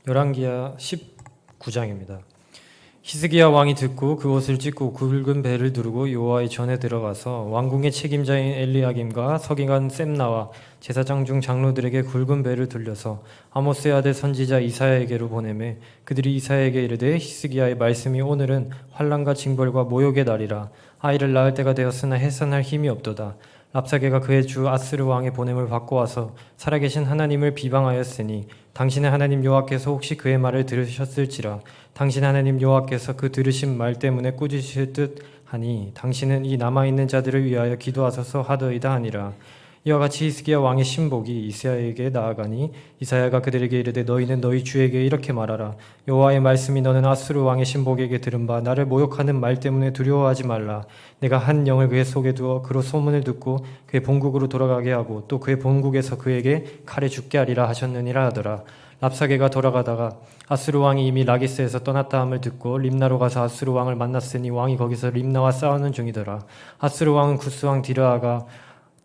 열왕기하 19장입니다. 히스기야 왕이 듣고 그 옷을 찢고 굵은 배를 두르고 여호와의 전에 들어가서 왕궁의 책임자인 엘리야김과 서기관 셈나와 제사장 중 장로들에게 굵은 배를 돌려서 아모스의 아들 선지자 이사야에게로 보내매 그들이 이사야에게 이르되 히스기야의 말씀이 오늘은 환난과 징벌과 모욕의 날이라. 아이를 낳을 때가 되었으나 해산할 힘이 없도다. 랍사게가 그의 주 아스르 왕의 보냄을 받고 와서 살아계신 하나님을 비방하였으니 당신의 하나님 여호와께서 혹시 그의 말을 들으셨을지라. 당신의 하나님 여호와께서 그 들으신 말 때문에 꾸짖으실 듯 하니 당신은 이 남아있는 자들을 위하여 기도하소서 하더이다 하니라. 이와 같이 히스기야 왕의 신복이 이사야에게 나아가니 이사야가 그들에게 이르되 너희는 너희 주에게 이렇게 말하라. 여호와의 말씀이 너는 아수르 왕의 신복에게 들은 바 나를 모욕하는 말 때문에 두려워하지 말라. 내가 한 영을 그의 속에 두어 그로 소문을 듣고 그의 본국으로 돌아가게 하고 또 그의 본국에서 그에게 칼에 죽게 하리라 하셨느니라 하더라. 랍사게가 돌아가다가 아수르 왕이 이미 라기스에서 떠났다 함을 듣고 림나로 가서 아수르 왕을 만났으니 왕이 거기서 림나와 싸우는 중이더라. 아수르 왕은 구스 왕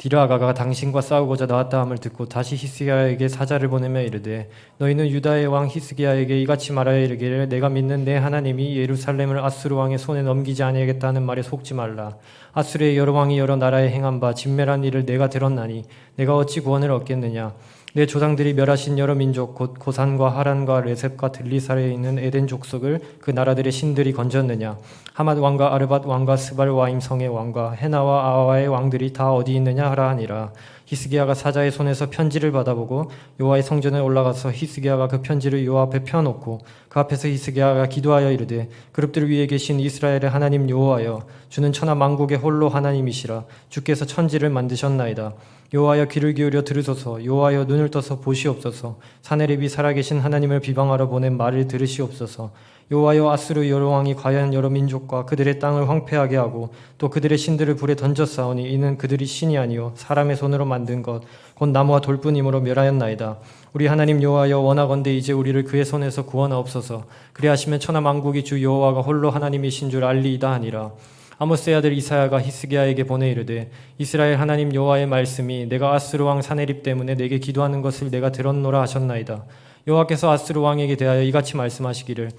디르아가가 당신과 싸우고자 나왔다 함을 듣고 다시 히스기야에게 사자를 보내며 이르되 너희는 유다의 왕 히스기야에게 이같이 말하여 이르기를 내가 믿는 내 하나님이 예루살렘을 아수르 왕의 손에 넘기지 아니하겠다 하는 말에 속지 말라. 아수르의 여러 왕이 여러 나라에 행한 바 진멸한 일을 내가 들었나니 내가 어찌 구원을 얻겠느냐. 내 조상들이 멸하신 여러 민족 곧 고산과 하란과 레셉과 들리사레에 있는 에덴 족속을 그 나라들의 신들이 건졌느냐. 하맛 왕과 아르밧 왕과 스발 와임 성의 왕과 헤나와 아와의 왕들이 다 어디 있느냐 하라 하니라. 히스기야가 사자의 손에서 편지를 받아보고 여호와의 성전에 올라가서 히스기야가 그 편지를 여호와 앞에 펴놓고 그 앞에서 히스기야가 기도하여 이르되 그룹들 위에 계신 이스라엘의 하나님 여호와여 주는 천하 만국의 홀로 하나님이시라. 주께서 천지를 만드셨나이다. 여호와여 귀를 기울여 들으소서. 여호와여 눈을 떠서 보시옵소서. 사내립이 살아계신 하나님을 비방하러 보낸 말을 들으시옵소서. 여호와여 아수르 여러 왕이 과연 여러 민족과 그들의 땅을 황폐하게 하고 또 그들의 신들을 불에 던져 싸우니 이는 그들이 신이 아니요 사람의 손으로 만든 것 곧 나무와 돌뿐이므로 멸하였나이다. 우리 하나님 여호와여 원하건대 이제 우리를 그의 손에서 구원하옵소서. 그리하시면 천하 만국이 주 여호와가 홀로 하나님이신 줄 알리이다 하니라. 아모스의 아들 이사야가 히스기야에게 보내 이르되 이스라엘 하나님 여호와의 말씀이 내가 아수르 왕 사네립 때문에 내게 기도하는 것을 내가 들었노라 하셨나이다. 여호와께서 아수르 왕에게 대하여 이같이 말씀하시기를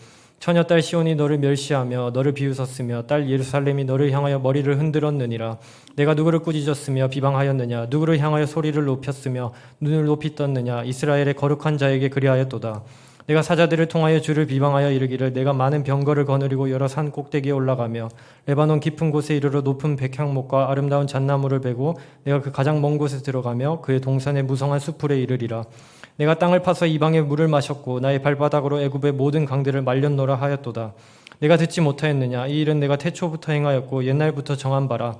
처녀딸 시온이 너를 멸시하며 너를 비웃었으며 딸 예루살렘이 너를 향하여 머리를 흔들었느니라. 내가 누구를 꾸짖었으며 비방하였느냐. 누구를 향하여 소리를 높였으며 눈을 높이 떴느냐. 이스라엘의 거룩한 자에게 그리하였도다. 내가 사자들을 통하여 주를 비방하여 이르기를 내가 많은 병거를 거느리고 여러 산 꼭대기에 올라가며 레바논 깊은 곳에 이르러 높은 백향목과 아름다운 잣나무를 베고 내가 그 가장 먼 곳에 들어가며 그의 동산의 무성한 수풀에 이르리라. 내가 땅을 파서 이방의 물을 마셨고 나의 발바닥으로 애굽의 모든 강들을 말렸노라 하였도다. 내가 듣지 못하였느냐. 이 일은 내가 태초부터 행하였고 옛날부터 정한 바라.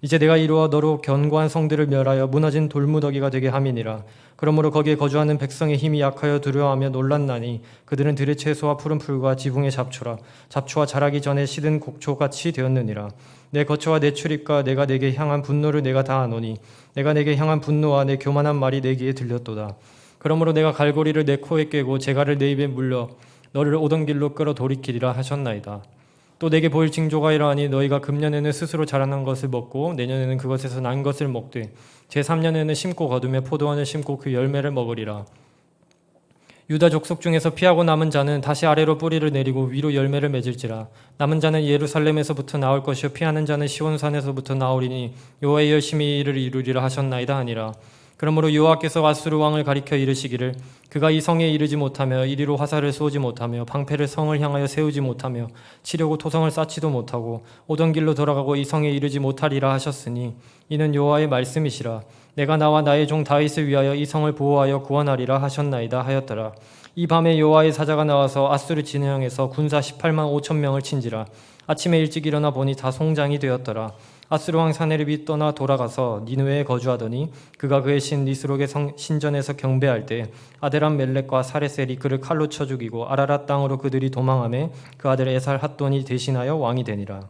이제 내가 이루어 너로 견고한 성들을 멸하여 무너진 돌무더기가 되게 함이니라. 그러므로 거기에 거주하는 백성의 힘이 약하여 두려워하며 놀랐나니 그들은 들의 채소와 푸른 풀과 지붕의 잡초라. 잡초와 자라기 전에 시든 곡초같이 되었느니라. 내 거처와 내 출입과 내가 내게 향한 분노를 내가 다 아노니 내가 내게 향한 분노와 내 교만한 말이 내 귀에 들렸도다. 그러므로 내가 갈고리를 내 코에 꿰고 재갈을 내 입에 물려 너를 오던 길로 끌어 돌이키리라 하셨나이다. 또 내게 보일 징조가 이러하니 너희가 금년에는 스스로 자라난 것을 먹고 내년에는 그것에서 난 것을 먹되 제3년에는 심고 거두며 포도원을 심고 그 열매를 먹으리라. 유다 족속 중에서 피하고 남은 자는 다시 아래로 뿌리를 내리고 위로 열매를 맺을지라. 남은 자는 예루살렘에서부터 나올 것이요 피하는 자는 시온산에서부터 나오리니 여호와의 열심히 이를 이루리라 하셨나이다 하니라. 그러므로 여호와께서 아수르 왕을 가리켜 이르시기를 그가 이 성에 이르지 못하며 이리로 화살을 쏘지 못하며 방패를 성을 향하여 세우지 못하며 치려고 토성을 쌓지도 못하고 오던 길로 돌아가고 이 성에 이르지 못하리라 하셨으니 이는 여호와의 말씀이시라. 내가 나와 나의 종 다윗을 위하여 이 성을 보호하여 구원하리라 하셨나이다 하였더라. 이 밤에 여호와의 사자가 나와서 아수르 진영에서 군사 18만 5천 명을 친지라. 아침에 일찍 일어나 보니 다 송장이 되었더라. 아수르 왕 사네립이 떠나 돌아가서 니느웨에 거주하더니 그가 그의 신 니스록의 신전에서 경배할 때 아데람 멜렉과 사레셀이 그를 칼로 쳐 죽이고 아라랏 땅으로 그들이 도망하매 그 아들 에살 핫돈이 대신하여 왕이 되니라.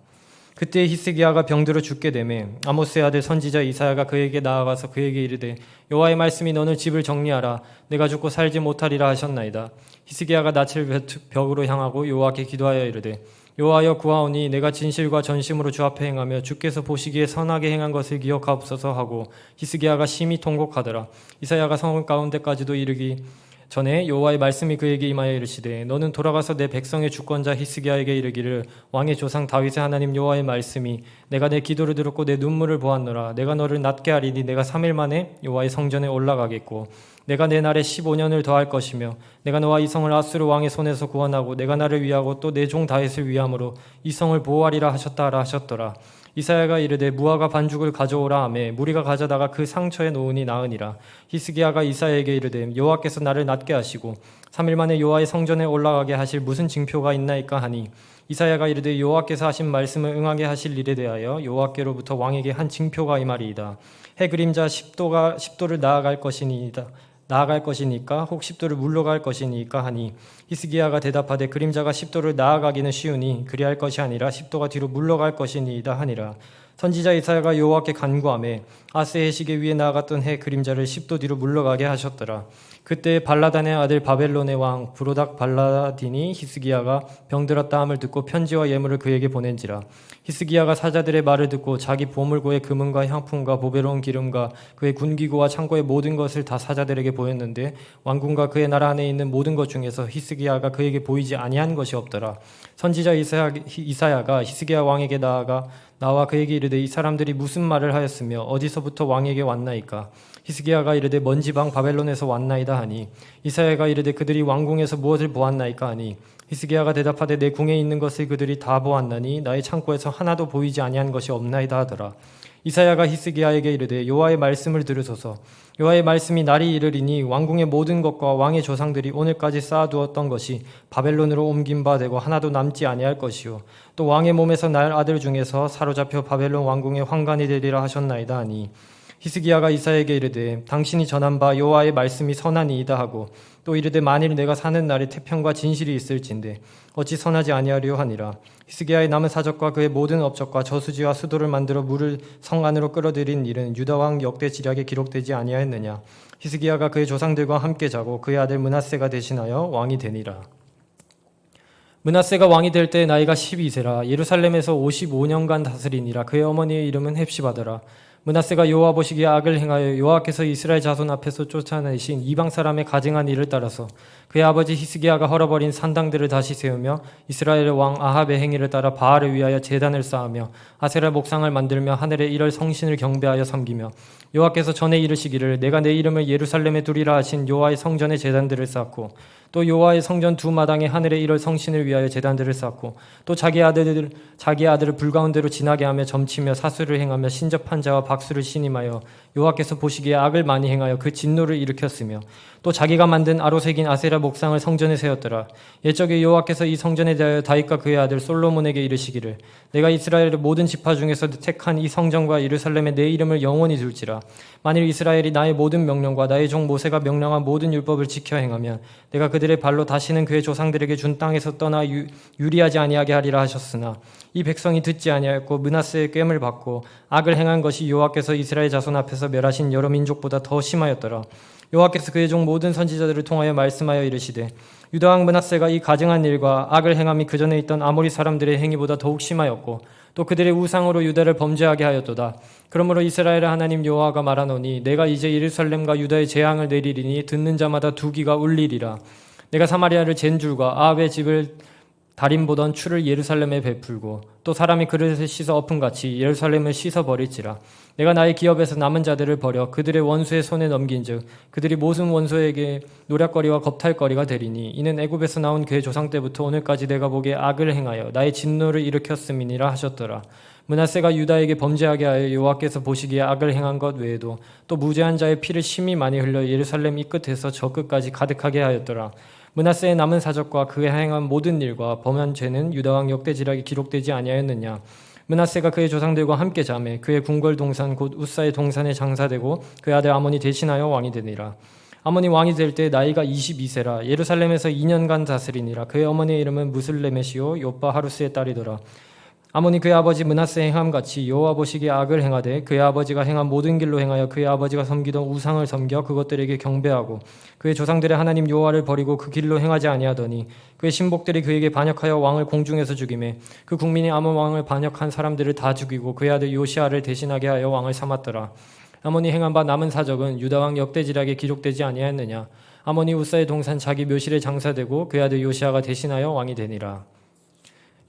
그때 히스기야가 병들어 죽게 되매 아모스의 아들 선지자 이사야가 그에게 나아가서 그에게 이르되 여호와의 말씀이 너는 집을 정리하라. 내가 죽고 살지 못하리라 하셨나이다. 히스기야가 낯을 벽으로 향하고 여호와께 기도하여 이르되 여호와여 구하오니 내가 진실과 전심으로 주 앞에 행하며 주께서 보시기에 선하게 행한 것을 기억하옵소서 하고 히스기야가 심히 통곡하더라. 이사야가 성 가운데까지도 이르기 전에 여호와의 말씀이 그에게 임하여 이르시되 너는 돌아가서 내 백성의 주권자 히스기야에게 이르기를 왕의 조상 다윗의 하나님 여호와의 말씀이 내가 내 기도를 들었고 내 눈물을 보았노라. 내가 너를 낫게 하리니 내가 3일 만에 여호와의 성전에 올라가겠고 내가 내 날에 15년을 더할 것이며 내가 너와 이 성을 아수르 왕의 손에서 구원하고 내가 나를 위하고 또 내 종 다윗을 위함으로 이 성을 보호하리라 하셨더라. 이사야가 이르되 무화과 반죽을 가져오라 하매 무리가 가져다가 그 상처에 놓으니 나으니라. 히스기야가 이사야에게 이르되 여호와께서 나를 낫게 하시고 3일 만에 여호와의 성전에 올라가게 하실 무슨 징표가 있나이까 하니 이사야가 이르되 여호와께서 하신 말씀을 응하게 하실 일에 대하여 여호와께로부터 왕에게 한 징표가 이 말이이다. 해 그림자 10도를 나아갈 것이니까 혹 10도를 물러갈 것이니까 하니 히스기야가 대답하되 그림자가 10도를 나아가기는 쉬우니 그리할 것이 아니라 10도가 뒤로 물러갈 것이니이다 하니라. 선지자 이사야가 여호와께 간구하매 아스의 시계 위에 나아갔던 해 그림자를 10도 뒤로 물러가게 하셨더라. 그때 발라단의 아들 바벨론의 왕 브로닥 발라딘이 히스기야가 병들었다 함을 듣고 편지와 예물을 그에게 보낸지라. 히스기야가 사자들의 말을 듣고 자기 보물고의 금은과 향품과 보배로운 기름과 그의 군기구와 창고의 모든 것을 다 사자들에게 보였는데 왕궁과 그의 나라 안에 있는 모든 것 중에서 히스기야가 그에게 보이지 아니한 것이 없더라. 선지자 이사야가 히스기야 왕에게 나와 그에게 이르되 이 사람들이 무슨 말을 하였으며 어디서부터 왕에게 왔나이까. 히스기야가 이르되 먼 지방 바벨론에서 왔나이다 하니 이사야가 이르되 그들이 왕궁에서 무엇을 보았나이까 하니 히스기야가 대답하되 내 궁에 있는 것을 그들이 다 보았나니 나의 창고에서 하나도 보이지 아니한 것이 없나이다 하더라. 이사야가 히스기야에게 이르되 여호와의 말씀을 들으소서. 여호와의 말씀이 날이 이르리니 왕궁의 모든 것과 왕의 조상들이 오늘까지 쌓아두었던 것이 바벨론으로 옮긴 바 되고 하나도 남지 아니할 것이요 또 왕의 몸에서 날 아들 중에서 사로잡혀 바벨론 왕궁의 환관이 되리라 하셨나이다 하니 히스기야가 이사야에게 이르되 당신이 전한 바 여호와의 말씀이 선하니이다 하고 또 이르되 만일 내가 사는 날에 태평과 진실이 있을진데 어찌 선하지 아니하리요 하니라. 히스기야의 남은 사적과 그의 모든 업적과 저수지와 수도를 만들어 물을 성 안으로 끌어들인 일은 유다 왕 역대 지략에 기록되지 아니하였느냐. 히스기야가 그의 조상들과 함께 자고 그의 아들 므낫세가 대신하여 왕이 되니라. 므낫세가 왕이 될 때 나이가 12세라. 예루살렘에서 55년간 다스리니라. 그의 어머니의 이름은 헵시바더라. 므낫세가 여호와 보시기에 악을 행하여 여호와께서 이스라엘 자손 앞에서 쫓아내신 이방 사람의 가증한 일을 따라서 그의 아버지 히스기야가 헐어버린 산당들을 다시 세우며 이스라엘의 왕 아합의 행위를 따라 바알을 위하여 제단을 쌓으며 아세라 목상을 만들며 하늘의 일월 성신을 경배하여 섬기며 여호와께서 전에 이르시기를 내가 내 이름을 예루살렘에 두리라 하신 여호와의 성전에 제단들을 쌓고 또 여호와의 성전 두 마당에 하늘의 일월 성신을 위하여 제단들을 쌓고 또 자기 아들을 불가운데로 지나게 하며 점치며 사수를 행하며 신접한 자와 박수를 신임하여 여호와께서 보시기에 악을 많이 행하여 그 진노를 일으켰으며 또 자기가 만든 아로색인 아세라 목상을 성전에 세웠더라. 옛적에 여호와께서 이 성전에 대하여 다윗과 그의 아들 솔로몬에게 이르시기를 내가 이스라엘의 모든 지파 중에서 택한 이 성전과 예루살렘에 내 이름을 영원히 둘지라. 만일 이스라엘이 나의 모든 명령과 나의 종 모세가 명령한 모든 율법을 지켜 행하면 내가 그들의 발로 다시는 그의 조상들에게 준 땅에서 떠나 유리하지 아니하게 하리라 하셨으나 이 백성이 듣지 아니하였고 므낫세의 괐을 받고 악을 행한 것이 여호와께서 이스라엘 자손 앞에서 멸하신 여러 민족보다 더 심하였더라. 여호와께서 그의 종 모든 선지자들을 통하여 말씀하여 이르시되 유다 왕 므낫세가 이 가증한 일과 악을 행함이 그 전에 있던 아모리 사람들의 행위보다 더욱 심하였고 또 그들의 우상으로 유다를 범죄하게 하였도다. 그러므로 이스라엘의 하나님 여호와가 말하노니 내가 이제 예루살렘과 유다의 재앙을 내리리니 듣는 자마다 두 귀가 울리리라. 내가 사마리아를 잰 줄과 아합의 집을 달인 보던 추를 예루살렘에 베풀고 또 사람이 그릇을 씻어 엎음같이 예루살렘을 씻어버릴지라. 내가 나의 기업에서 남은 자들을 버려 그들의 원수의 손에 넘긴즉 그들이 모든 원수에게 노략거리와 겁탈거리가 되리니 이는 애굽에서 나온 그의 조상 때부터 오늘까지 내가 보기에 악을 행하여 나의 진노를 일으켰음이니라 하셨더라. 므낫세가 유다에게 범죄하게 하여 여호와께서 보시기에 악을 행한 것 외에도 또 무죄한 자의 피를 심히 많이 흘려 예루살렘 이 끝에서 저 끝까지 가득하게 하였더라. 므낫세의 남은 사적과 그의 행한 모든 일과 범한 죄는 유다 왕 역대 지략이 기록되지 아니하였느냐. 므낫세가 그의 조상들과 함께 자매 그의 궁궐 동산 곧 우사의 동산에 장사되고 그의 아들 아몬이 대신하여 왕이 되니라. 아몬이 왕이 될 때 나이가 22세라. 예루살렘에서 2년간 다스리니라. 그의 어머니의 이름은 무슬레메시오 요빠 하루스의 딸이더라. 아몬이 그의 아버지 므낫세의 행함같이 여호와 보시기에 악을 행하되 그의 아버지가 행한 모든 길로 행하여 그의 아버지가 섬기던 우상을 섬겨 그것들에게 경배하고 그의 조상들의 하나님 여호와를 버리고 그 길로 행하지 아니하더니 그의 신복들이 그에게 반역하여 왕을 공중에서 죽이매 그 국민이 아몬 왕을 반역한 사람들을 다 죽이고 그의 아들 요시아를 대신하게 하여 왕을 삼았더라. 아몬이 행한 바 남은 사적은 유다 왕 역대 지략에 기록되지 아니하였느냐. 아모니 우사의 동산 자기 묘실에 장사되고 그의 아들 요시아가 대신하여 왕이 되니라.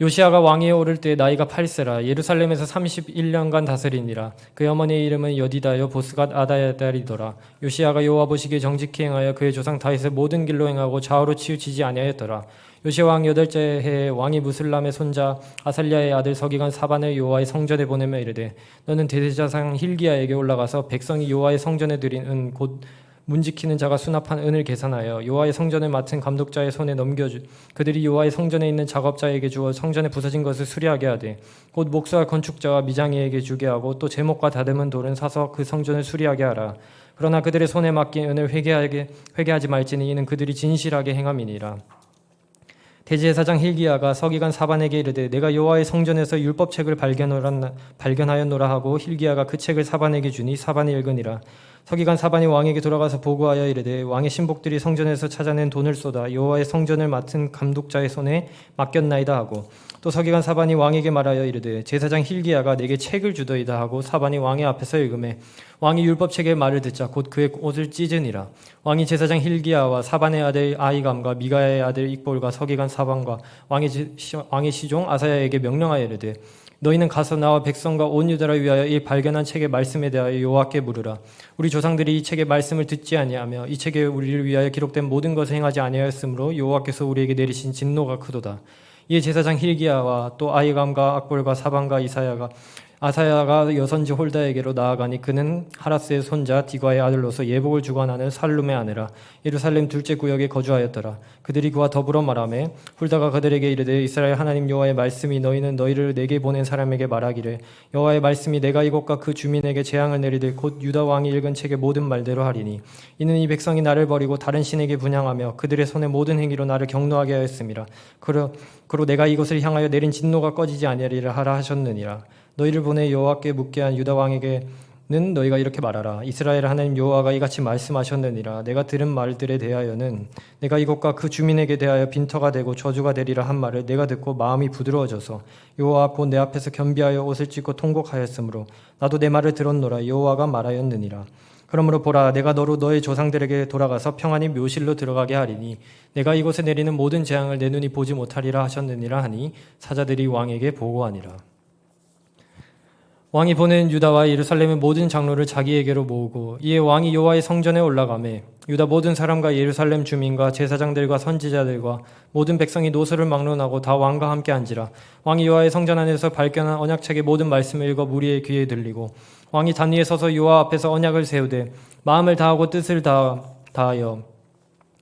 요시아가 왕위에 오를 때 나이가 8세라 예루살렘에서 31년간 다스리니라. 그의 어머니의 이름은 여디다여 보스갓 아다야달이더라. 요시아가 여호와 보시기에 정직히 행하여 그의 조상 다윗의 모든 길로 행하고 좌우로 치우치지 아니하였더라. 요시아 왕 8째 해에 왕이 무슬람의 손자 아살랴의 아들 서기관 사반을 여호와의 성전에 보내며 이르되 너는 대제사장 힐기야에게 올라가서 백성이 여호와의 성전에 드린 은 곧 문지키는 자가 수납한 은을 계산하여 여호와의 성전을 맡은 감독자의 손에 넘겨주 그들이 여호와의 성전에 있는 작업자에게 주어 성전에 부서진 것을 수리하게 하되 곧 목수와 건축자와 미장이에게 주게 하고 또 제목과 다듬은 돌은 사서 그 성전을 수리하게 하라. 그러나 그들의 손에 맡긴 은을 회개하지 말지니 이는 그들이 진실하게 행함이니라. 대제사장 힐기야가 서기관 사반에게 이르되 내가 여호와의 성전에서 율법책을 발견하였노라 하고 힐기야가 그 책을 사반에게 주니 사반이 읽으니라. 서기관 사반이 왕에게 돌아가서 보고하여 이르되 왕의 신복들이 성전에서 찾아낸 돈을 쏟아 여호와의 성전을 맡은 감독자의 손에 맡겼나이다 하고 또 서기관 사반이 왕에게 말하여 이르되 제사장 힐기야가 내게 책을 주더이다 하고 사반이 왕의 앞에서 읽으매 왕이 율법책의 말을 듣자 곧 그의 옷을 찢으니라. 왕이 제사장 힐기야와 사반의 아들 아히감과 미가야의 아들 익볼과 서기관 사반과 왕의 시종 아사야에게 명령하여 이르되 너희는 가서 나와 백성과 온 유다를 위하여 이 발견한 책의 말씀에 대하여 여호와께 물으라. 우리 조상들이 이 책의 말씀을 듣지 아니하며 이 책에 우리를 위하여 기록된 모든 것을 행하지 아니하였으므로 여호와께서 우리에게 내리신 진노가 크도다. 이에 제사장 힐기야와 또 아히감과 악볼과 사반과 아사야가 여선지 홀다에게로 나아가니 그는 하라스의 손자 디과의 아들로서 예복을 주관하는 살룸의 아내라. 예루살렘 둘째 구역에 거주하였더라. 그들이 그와 더불어 말하매 홀다가 그들에게 이르되 이스라엘 하나님 여호와의 말씀이 너희는 너희를 내게 보낸 사람에게 말하기를 여호와의 말씀이 내가 이곳과 그 주민에게 재앙을 내리되 곧 유다 왕이 읽은 책의 모든 말대로 하리니 이는 이 백성이 나를 버리고 다른 신에게 분향하며 그들의 손의 모든 행위로 나를 경노하게 하였음이라. 그로 내가 이곳을 향하여 내린 진노가 꺼지지 아니하리라 하라 하셨느니라. 너희를 보내 여호와께 묻게 한 유다 왕에게는 너희가 이렇게 말하라. 이스라엘 하나님 여호와가 이같이 말씀하셨느니라. 내가 들은 말들에 대하여는 내가 이곳과 그 주민에게 대하여 빈터가 되고 저주가 되리라 한 말을 내가 듣고 마음이 부드러워져서 여호와 곧 내 앞에서 겸비하여 옷을 찢고 통곡하였으므로 나도 내 말을 들었노라. 여호와가 말하였느니라. 그러므로 보라 내가 너로 너의 조상들에게 돌아가서 평안히 묘실로 들어가게 하리니 내가 이곳에 내리는 모든 재앙을 내 눈이 보지 못하리라 하셨느니라 하니 사자들이 왕에게 보고하니라. 왕이 보낸 유다와 예루살렘의 모든 장로를 자기에게로 모으고 이에 왕이 여호와의 성전에 올라가매 유다 모든 사람과 예루살렘 주민과 제사장들과 선지자들과 모든 백성이 노소를 막론하고 다 왕과 함께 앉으라. 왕이 여호와의 성전 안에서 발견한 언약책의 모든 말씀을 읽어 무리의 귀에 들리고 왕이 단 위에 서서 여호와 앞에서 언약을 세우되 마음을 다하고 뜻을 다하여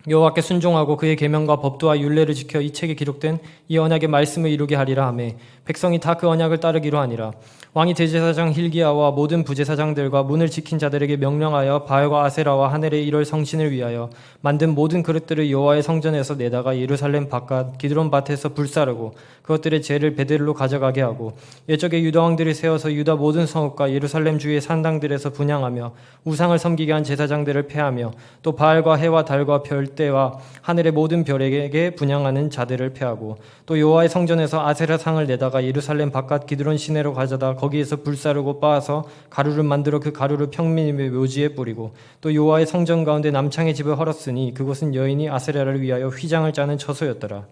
여호와께 순종하고 그의 계명과 법도와 율례를 지켜 이 책에 기록된 이 언약의 말씀을 이루게 하리라 하매 백성이 다 그 언약을 따르기로 하니라. 왕이 대제사장 힐기야와 모든 부제사장들과 문을 지킨 자들에게 명령하여 바알과 아세라와 하늘의 일월 성신을 위하여 만든 모든 그릇들을 여호와의 성전에서 내다가 예루살렘 바깥 기드론 밭에서 불사르고 그것들의 재를 베델로 가져가게 하고 옛적에 유다 왕들이 세워서 유다 모든 성읍과 예루살렘 주의 산당들에서 분향하며 우상을 섬기게 한 제사장들을 패하며 또 바알과 해와 달과 별대와 하늘의 모든 별에게 분향하는 자들을 패하고 또 여호와의 성전에서 아세라 상을 내다가 예루살렘 바깥 기드론 시내로 가져다 거기에서 불사르고 빻아서 가루를 만들어 그 가루를 평민의 묘지에 뿌리고 또 여호와의 성전 가운데 남창의 집을 헐었으니 그곳은 여인이 아세라를 위하여 휘장을 짜는 처소였더라.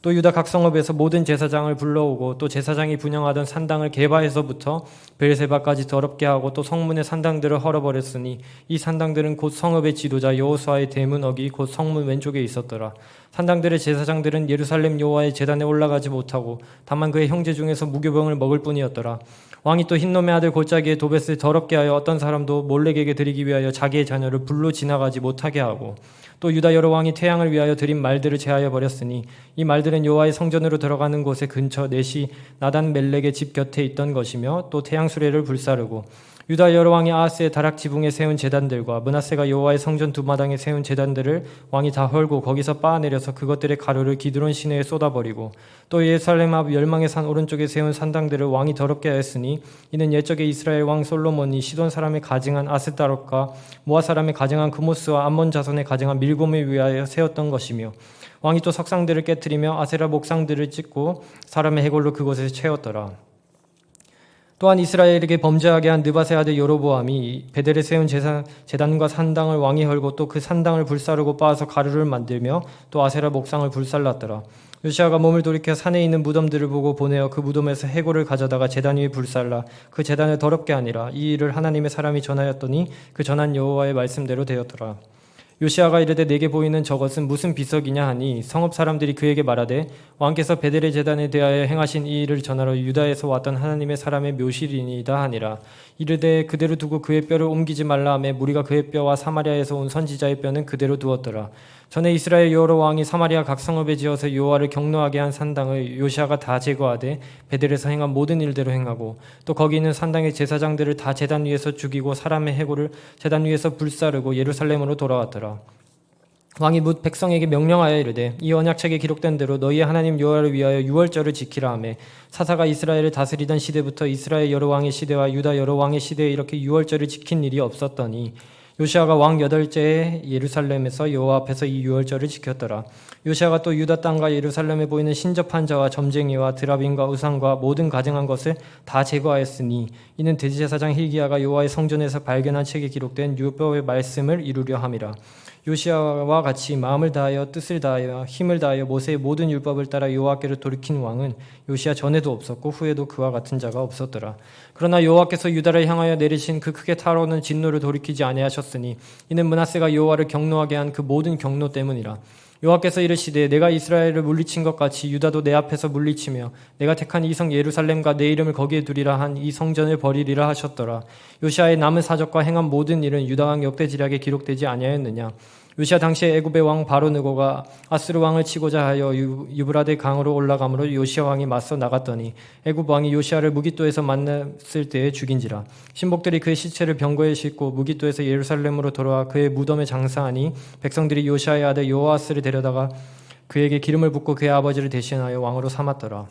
또 유다 각 성읍에서 모든 제사장을 불러오고 또 제사장이 분향하던 산당을 게바에서부터 베르세바까지 더럽게 하고 또 성문의 산당들을 헐어버렸으니 이 산당들은 곧 성읍의 지도자 여호수아의 대문억이 곧 성문 왼쪽에 있었더라. 산당들의 제사장들은 예루살렘 여호와의 제단에 올라가지 못하고 다만 그의 형제 중에서 무교병을 먹을 뿐이었더라. 왕이 또 흰놈의 아들 골짜기에 도벳을 더럽게 하여 어떤 사람도 몰렉에게 드리기 위하여 자기의 자녀를 불로 지나가지 못하게 하고 또 유다 여러 왕이 태양을 위하여 드린 말들을 제하여 버렸으니 이 말들은 여호와의 성전으로 들어가는 곳의 근처 넷이 나단 멜렉의 집 곁에 있던 것이며 또 태양 수레를 불사르고 유다 여러 왕이 아하스의 다락 지붕에 세운 제단들과 므낫세가 여호와의 성전 두 마당에 세운 제단들을 왕이 다 헐고 거기서 빻아내려서 그것들의 가루를 기드론 시내에 쏟아버리고 또 예루살렘 앞 열망의 산 오른쪽에 세운 산당들을 왕이 더럽게 하였으니 이는 옛적에 이스라엘 왕 솔로몬이 시돈 사람의 가증한 아스타롯과 모아 사람의 가증한 그모스와 암몬 자손의 가증한 밀곰을 위하여 세웠던 것이며 왕이 또 석상들을 깨뜨리며 아세라 목상들을 찢고 사람의 해골로 그곳에 채웠더라. 또한 이스라엘에게 범죄하게 한 느밧의 아들 여로보암이 베델에 세운 제단과 산당을 왕이 헐고 또 그 산당을 불사르고 빻아서 가루를 만들며 또 아세라 목상을 불살랐더라. 요시아가 몸을 돌이켜 산에 있는 무덤들을 보고 보내어 그 무덤에서 해골을 가져다가 제단 위에 불살라 그 제단을 더럽게 하니라. 이 일을 하나님의 사람이 전하였더니 그 전한 여호와의 말씀대로 되었더라. 요시아가 이르되 내게 보이는 저것은 무슨 비석이냐 하니 성읍 사람들이 그에게 말하되 왕께서 베델의 제단에 대하여 행하신 이 일을 전하러 유다에서 왔던 하나님의 사람의 묘실이니이다 하니라. 이르되 그대로 두고 그의 뼈를 옮기지 말라 하며 무리가 그의 뼈와 사마리아에서 온 선지자의 뼈는 그대로 두었더라. 전에 이스라엘 여러 왕이 사마리아 각 성읍에 지어서 여호와를 경노하게 한 산당을 요시아가 다 제거하되 베델에서 행한 모든 일대로 행하고 또 거기 있는 산당의 제사장들을 다 제단 위에서 죽이고 사람의 해골을 제단 위에서 불사르고 예루살렘으로 돌아왔더라. 왕이 뭇 백성에게 명령하여 이르되 이 언약책에 기록된 대로 너희의 하나님 여호와를 위하여 유월절을 지키라 하며 사사가 이스라엘을 다스리던 시대부터 이스라엘 여러 왕의 시대와 유다 여러 왕의 시대에 이렇게 유월절을 지킨 일이 없었더니 요시아가 왕 8째에 예루살렘에서 여호와 앞에서 이 유월절을 지켰더라. 요시아가 또 유다 땅과 예루살렘에 보이는 신접한 자와 점쟁이와 드라빔과 우상과 모든 가증한 것을 다 제거하였으니 이는 대제사장 hil기야가 여호와의 성전에서 발견한 책에 기록된 율법의 말씀을 이루려 함이라. 요시아와 같이 마음을 다하여 뜻을 다하여 힘을 다하여 모세의 모든 율법을 따라 여호와께로 돌이킨 왕은 요시아 전에도 없었고 후에도 그와 같은 자가 없었더라. 그러나 여호와께서 유다를 향하여 내리신 그 크게 타오르는 진노를 돌이키지 아니하셨으니 이는 므낫세가 여호와를 경노하게 한 그 모든 경노 때문이라. 여호와께서 이르시되 내가 이스라엘을 물리친 것 같이 유다도 내 앞에서 물리치며 내가 택한 이 성 예루살렘과 내 이름을 거기에 두리라 한 이 성전을 버리리라 하셨더라. 요시아의 남은 사적과 행한 모든 일은 유다 왕 역대지략에 기록되지 아니하였느냐. 요시아 당시에 애굽의 왕 바로느고가 아수르 왕을 치고자 하여 유브라데 강으로 올라가므로 요시아 왕이 맞서 나갔더니 애굽 왕이 요시아를 무깃도에서 만났을 때에 죽인지라. 신복들이 그의 시체를 병거에 싣고 무깃도에서 예루살렘으로 돌아와 그의 무덤에 장사하니 백성들이 요시아의 아들 요아스를 데려다가 그에게 기름을 붓고 그의 아버지를 대신하여 왕으로 삼았더라.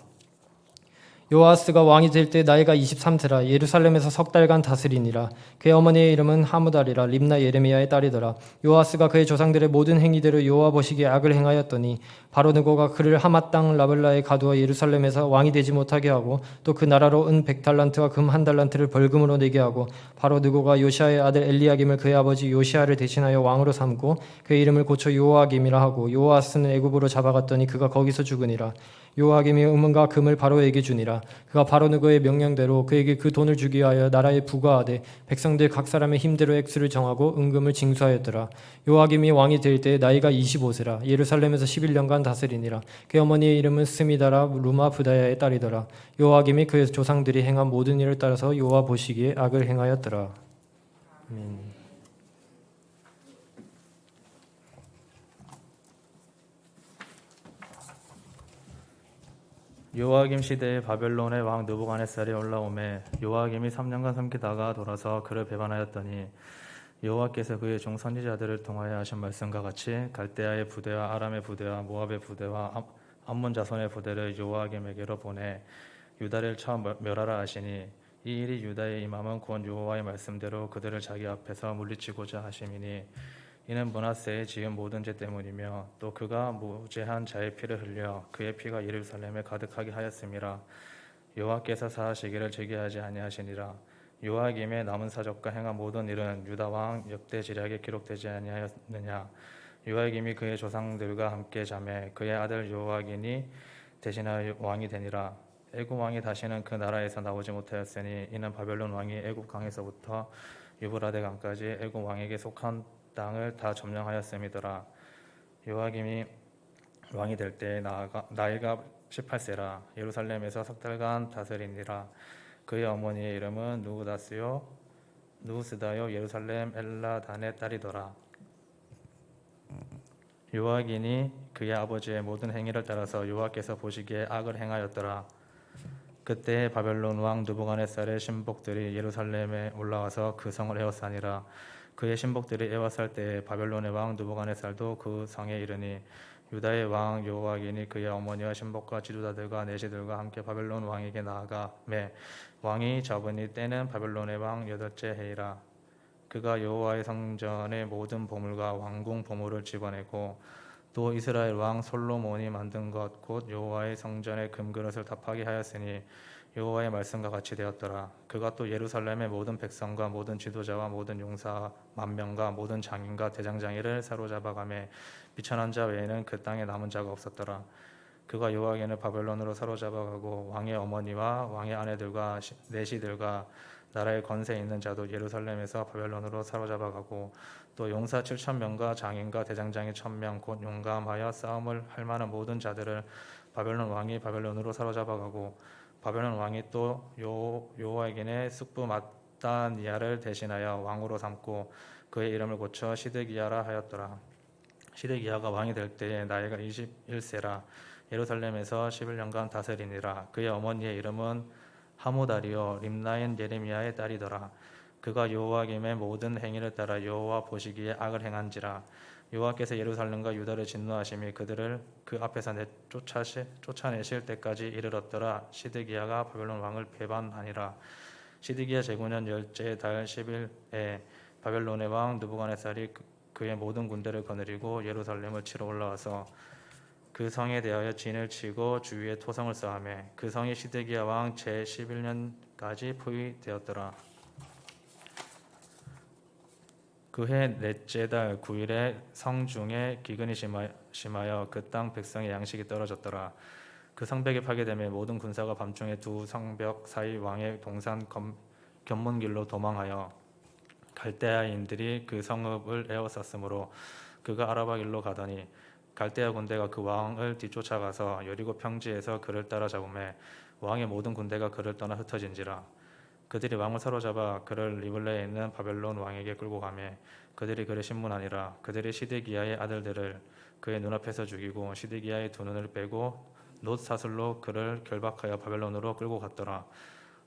요아스가 왕이 될 때 나이가 23세라. 예루살렘에서 석 달간 다스리니라. 그의 어머니의 이름은 하무달이라. 림나 예레미야의 딸이더라. 요아스가 그의 조상들의 모든 행위대로 여호와 보시기에 악을 행하였더니 바로느고가 그를 하맛 땅 라블라에 가두어 예루살렘에서 왕이 되지 못하게 하고 또 그 나라로 은 100달란트와 금 1달란트를 벌금으로 내게 하고 바로느고가 요시아의 아들 엘리야김을 그의 아버지 요시아를 대신하여 왕으로 삼고 그의 이름을 고쳐 요아김이라 하고 요아스는 애굽으로 잡아갔더니 그가 거기서 죽으니라. 요아김이 은과 금을 바로에게 주니라. 그가 바로느고의 명령대로 그에게 그 돈을 주기 위하여 나라에 부과하되 백성들 각 사람의 힘대로 액수를 정하고 은금을 징수하였더라. 요아김이 왕이 될 때 나이가 25세라. 예루살렘에서 11년간 다스리니라. 그의 어머니의 이름은 스미다라 루마 부다야의 딸이더라. 요아김이 그의 조상들이 행한 모든 일을 따라서 여호와 보시기에 악을 행하였더라. 아멘. 요아김 시대에 바벨론의 왕 느부갓네살이 올라오매 요아김이 3년간 섬기다가 돌아서 그를 배반하였더니 여호와께서 그의 종 선지자들을 통하여 하신 말씀과 같이 갈대아의 부대와 아람의 부대와 모압의 부대와 암몬 자손의 부대를 요아김에게로 보내 유다를 쳐 멸하라 하시니 이 일이 유다에 임함은 곧 여호와의 말씀대로 그들을 자기 앞에서 물리치고자 하심이니 이는 므낫세의 지은 모든 죄 때문이며 또 그가 무죄한 자의 피를 흘려 그의 피가 예루살렘에 가득하게 하였음이라. 여호와께서 사하시기를 즐겨하지 아니하시니라. 요아김의 남은 사적과 행한 모든 일은 유다 왕 역대지략에 기록되지 아니하였느냐. 요아김이 그의 조상들과 함께 자매 그의 아들 요아긴이 대신하여 왕이 되니라. 애굽 왕이 다시는 그 나라에서 나오지 못하였으니 이는 바벨론 왕이 애굽 강에서부터 유브라데 강까지 애굽 왕에게 속한 땅을 다 점령하였음이더라. 요아김이 왕이 될 때 나이가 18세라. 예루살렘에서 석 달간 다스리니라. 그의 어머니의 이름은 누스다요 예루살렘 엘라단의 딸이더라. 요아긴이 그의 아버지의 모든 행위를 따라서 여호와께서 보시기에 악을 행하였더라. 그때 바벨론 왕 느부갓네살의 신복들이 예루살렘에 올라와서 그 성을 에워싸니라. 그의 신복들이 에워쌀 때에 바벨론의 왕 느부갓네살도 그 성에 이르니 유다의 왕 여호아긴이 그의 어머니와 신복과 지도자들과 내시들과 함께 바벨론 왕에게 나아가매 왕이 잡으니 때는 바벨론의 왕 8째 해이라. 그가 여호와의 성전의 모든 보물과 왕궁 보물을 집어내고 또 이스라엘 왕 솔로몬이 만든 것 곧 여호와의 성전의 금그릇을 답하게 하였으니 여호와의 말씀과 같이 되었더라. 그가 또 예루살렘의 모든 백성과 모든 지도자와 모든 용사 만명과 모든 장인과 대장장이를 사로잡아가매 비천한 자 외에는 그 땅에 남은 자가 없었더라. 그가 요아겐을 바벨론으로 사로잡아가고 왕의 어머니와 왕의 아내들과 내시들과 나라의 권세 있는 자도 예루살렘에서 바벨론으로 사로잡아가고 또 용사 7,000명과 장인과 대장장이 1,000명 곧 용감하여 싸움을 할 만한 모든 자들을 바벨론 왕이 바벨론으로 사로잡아가고 바벨론 왕이 또 요아겐의 숙부 마따니아를 대신하여 왕으로 삼고 그의 이름을 고쳐 시드기야라 하였더라. 시드기야가 왕이 될 때에 나이가 21세라. 예루살렘에서 11년간 다스리니라. 그의 어머니의 이름은 하모다리요 림나인 예레미야의 딸이더라. 그가 여호와김의 모든 행위를 따라 여호와 보시기에 악을 행한지라. 여호와께서 예루살렘과 유다를 진노하심이 그들을 그 앞에서 쫓아내실 때까지 이르렀더라. 시드기야가 바벨론 왕을 배반하니라. 시드기야 제구년 10째 달 10일에 바벨론의 왕 느부갓네살이 그의 모든 군대를 거느리고 예루살렘을 치러 올라와서 그 성에 대하여 진을 치고 주위에 토성을 쌓으며 그 성이 시드기야 왕 제11년까지 포위되었더라. 그해 넷째 달 9일에 성중에 기근이 심하여 그 땅 백성의 양식이 떨어졌더라. 그 성벽이 파괴되며 모든 군사가 밤중에 두 성벽 사이 왕의 동산 견문길로 도망하여 갈대아인들이 그 성읍을 에워쌌으므로 그가 아라바 길로 가더니 갈대아 군대가 그 왕을 뒤쫓아가서 여리고 평지에서 그를 따라잡으매 왕의 모든 군대가 그를 떠나 흩어진지라. 그들이 왕을 사로잡아 그를 리블레에 있는 바벨론 왕에게 끌고 가매 그들이 그를 신문하니라. 그들이 시드기야의 아들들을 그의 눈앞에서 죽이고 시드기야의 두 눈을 빼고 놋 사슬로 그를 결박하여 바벨론으로 끌고 갔더라.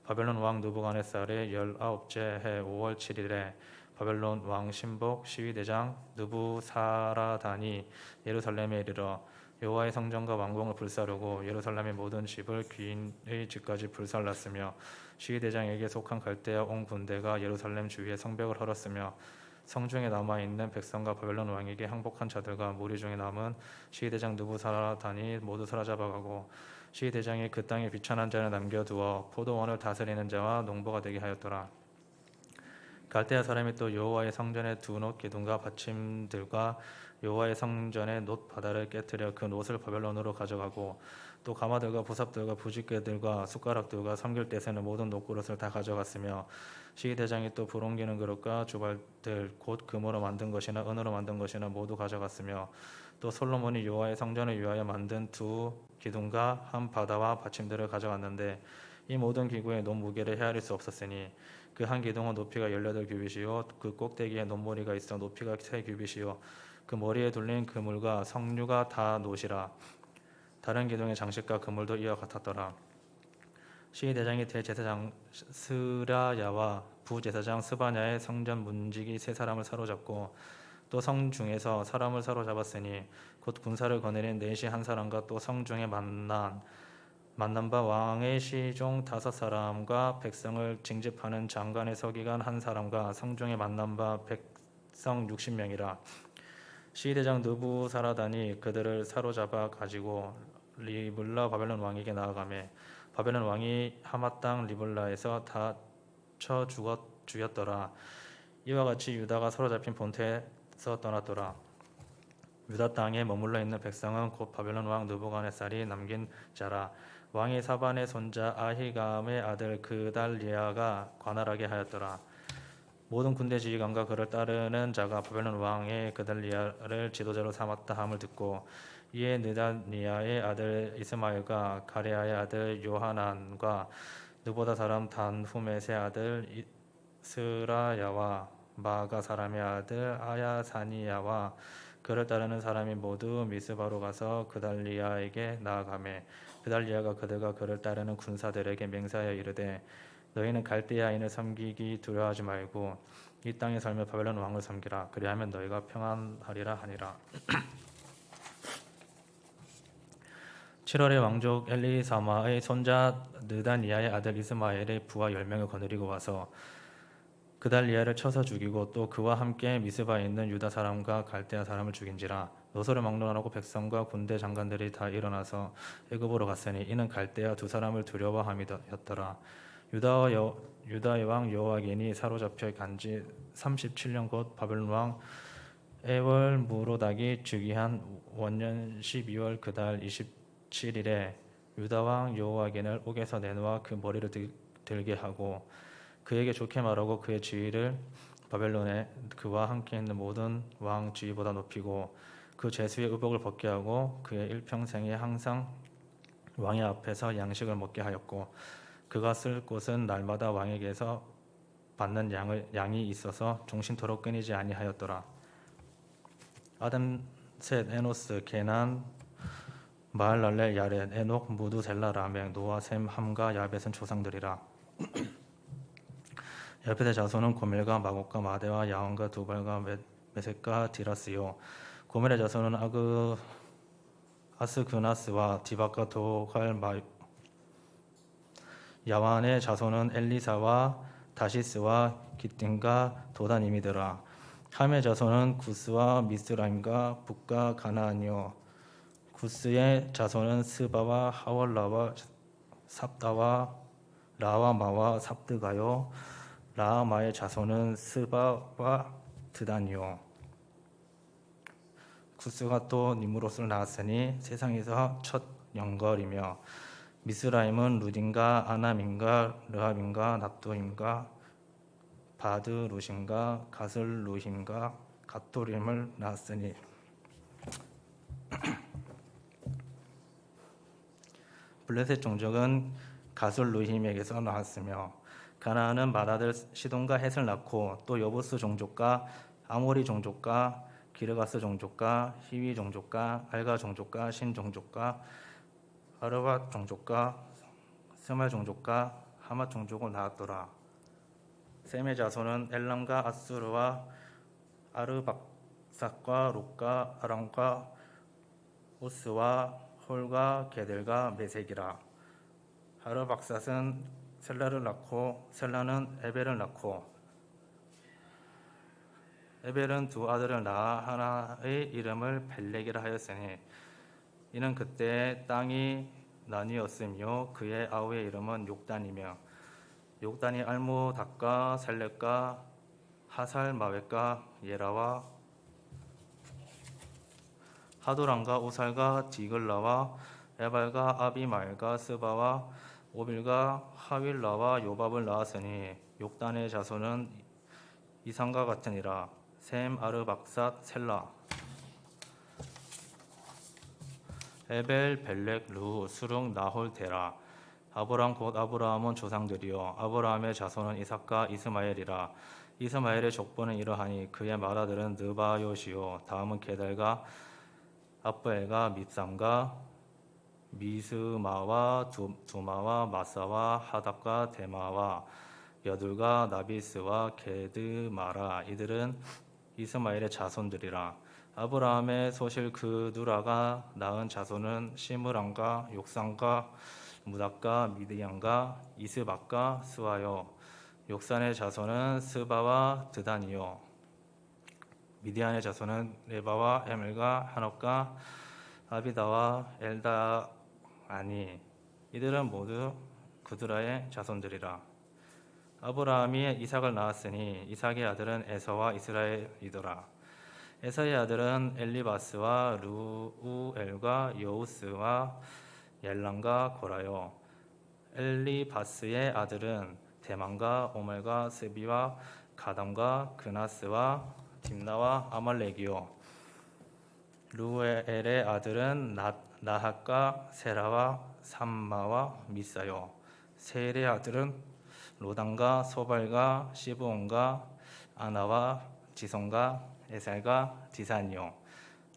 바벨론 왕 느부갓네살의 19째 해 5월 7일에 바벨론 왕 신복 시위대장 느부사라단이 예루살렘에 이르러 여호와의 성전과 왕궁을 불사르고 예루살렘의 모든 집을 귀인의 집까지 불살랐으며 시위대장에게 속한 갈대아 온 군대가 예루살렘 주위의 성벽을 헐었으며 성중에 남아있는 백성과 바벨론 왕에게 항복한 자들과 무리 중에 남은 시위대장 느부사라단이 모두 사로잡아가고 시위대장이 그 땅에 비천한 자를 남겨두어 포도원을 다스리는 자와 농부가 되게 하였더라. 갈대아 사람이 또 여호와의 성전의 두 놋 기둥과 받침들과 여호와의 성전의 놋 바다를 깨뜨려 그 놋을 바벨론으로 가져가고 또 가마들과 부삽들과 부싯개들과 숟가락들과 섬길 때 쓰는 모든 놋그릇을 다 가져갔으며 시위대장이 또 불 옮기는 그릇과 주발들 곧 금으로 만든 것이나 은으로 만든 것이나 모두 가져갔으며 또 솔로몬이 여호와의 성전을 위하여 만든 두 기둥과 한 바다와 받침들을 가져갔는데 이 모든 기구의 놋 무게를 헤아릴 수 없었으니 그 한 기둥은 높이가 18규빗이요 그 꼭대기에 놋머리가 있어 높이가 3규빗이요 그 머리에 둘린 그물과 성류가 다 놋이라. 다른 기둥의 장식과 그물도 이와 같았더라. 시위대장이 대제사장 스라야와 부제사장 스바냐의 성전 문지기 세 사람을 사로잡고 또 성중에서 사람을 사로잡았으니 곧 군사를 거느린 넷이 한 사람과 또 성중에 만난 바 왕의 시종 5사람과 백성을 징집하는 장관의 서기관 한 사람과 성중에 만난 바 백성 60명이라. 시위대장 느부사라단이 그들을 사로잡아 가지고 리블라 바벨론 왕에게 나아가매 바벨론 왕이 하마 땅 리블라에서 다 쳐 죽였더라. 이와 같이 유다가 사로잡힌 본토에서 떠났더라. 유다 땅에 머물러 있는 백성은 곧 바벨론 왕 느부갓네살이 남긴 자라. 왕이 사반의 손자 아히감의 아들 그달리아가 관할하게 하였더라. 모든 군대 지휘관과 그를 따르는 자가 바벨론 왕의 그달리아를 지도자로 삼았다 함을 듣고 이에 느다니아의 아들 이스마엘과 가레아의 아들 요하난과 느보다 사람 단후мет의 아들 스라야와 마가 사람의 아들 아야사니야와 그를 따르는 사람이 모두 미스바로 가서 그달리아에게 나아가매 그달리아가 그들과 그를 따르는 군사들에게 맹세하여 이르되 너희는 갈대아인을 섬기기 두려워하지 말고 이 땅에 살며 바벨론 왕을 섬기라. 그리하면 너희가 평안하리라 하니라. 7월에 왕족 엘리사마의 손자 느다니아의 아들 이스마엘의 부하 10명을 거느리고 와서 그달리아를 쳐서 죽이고 또 그와 함께 미스바에 있는 유다 사람과 갈대아 사람을 죽인지라. 노소를 막론하고 백성과 군대 장관들이 다 일어나서 애굽으로 갔으니 이는 갈대아 두 사람을 두려워함이었더라. 유다의 왕 여호와긴이 사로잡혀 간지 37년 곧 바벨론 왕 에월 무로닥이 즉위한 원년 12월 그달 27일에 유다 왕 여호와긴을 옥에서 내놓아 그 머리를 들게 하고 그에게 좋게 말하고 그의 지위를 바벨론에 그와 함께 있는 모든 왕 지위보다 높이고 그 제수의 의복을 벗게 하고 그의 일평생에 항상 왕의 앞에서 양식을 먹게 하였고 그가 쓸 곳은 날마다 왕에게서 받는 양이 있어서 종신토록 끊이지 아니하였더라. 아담, 셋, 에노스, 게난, 마할랄렐, 야렛, 에녹, 무두, 셀라, 라멕, 노아, 셈, 함과 야벳은 조상들이라. 야벳의 자손은 고멜과 마곡과 마대와 야원과 두발과 메섹과 디라스요. 고멜의 자손은 아스그나스와 디박과 도갈 야완의 자손은 엘리사와 다시스와 기띵과 도다님이더라. 함의 자손은 구스와 미스라임과 북과 가나안이요. 구스의 자손은 스바와 하월라와 삽다와 라와마와 삽드가요. 라마의 자손은 스바와 드단이요. 구스가 또 니므롯을 낳았으니 세상에서 첫 영걸이며 미스라임은 루딘과 아남인과 르합인과 납도임과 바드루심과 가슬루힘과 갓도림을 낳았으니 블레셋 종족은 가슬루힘에게서 나왔으며 가나안은 맏아들 시돈과 헷을 낳고 또 여부스 종족과 아모리 종족과 기르가스 종족과 히위 종족과 알가 종족과 신 종족과 아르밧 종족과 스말 종족과 하맛 종족을 낳았더라. 셈의 자손은 엘람과 아수르와 아르박삭과 롯과 아람과 오스와 홀과 게델과 메색이라. 아르박삭은 셀라를 낳고 셀라는 에벨을 낳고 에벨은 두 아들을 낳아 하나의 이름을 벨렉이라 하였으니 이는 그때 땅이 나뉘었으며 그의 아우의 이름은 욕단이며 욕단이 알모닥과 셀렉과 하살마웻과 예라와 하도람과 오살과 디글라와 에발과 아비마엘과 스바와 오빌과 하윌라와 요밥을 낳았으니 욕단의 자손은 이상과 같으니라. 셈, 아르박삿, 셀라, 에벨, 벨렉, 루, 수룩, 나홀, 데라. 아브람 곧 아브라함은 조상들이요 아브라함의 자손은 이삭과 이스마엘이라. 이스마엘의 족보는 이러하니 그의 맏아들은 느바요시요 다음은 게달과 아브엘과 밉삼과 미스마와 두마와 마사와 하닥과 데마와 여둘과 나비스와 게드마라. 이들은 이스마엘의 자손들이라. 아브라함의 소실 그두라가 낳은 자손은 시므람과 욕산과 무닥과 미디안과 이스박과 스와요. 욕산의 자손은 스바와 드단이요. 미디안의 자손은 레바와 에멜과 한옥과 아비다와 엘다아니. 이들은 모두 그두라의 자손들이라. 아브라함이 이삭을 낳았으니 이삭의 아들은 에서와 이스라엘이더라. 에서의 아들은 엘리바스와 루우엘과 여우스와 옐람과 고라요. 엘리바스의 아들은 대만과 오멜과 스비와 가담과 그나스와 딥나와 아말렉이요. 루엘의 아들은 나핫과 세라와 삼마와 미사요. 세엘의 아들은 로단과 소발과 시브온과 아나와 지손과 에살과 디산이요.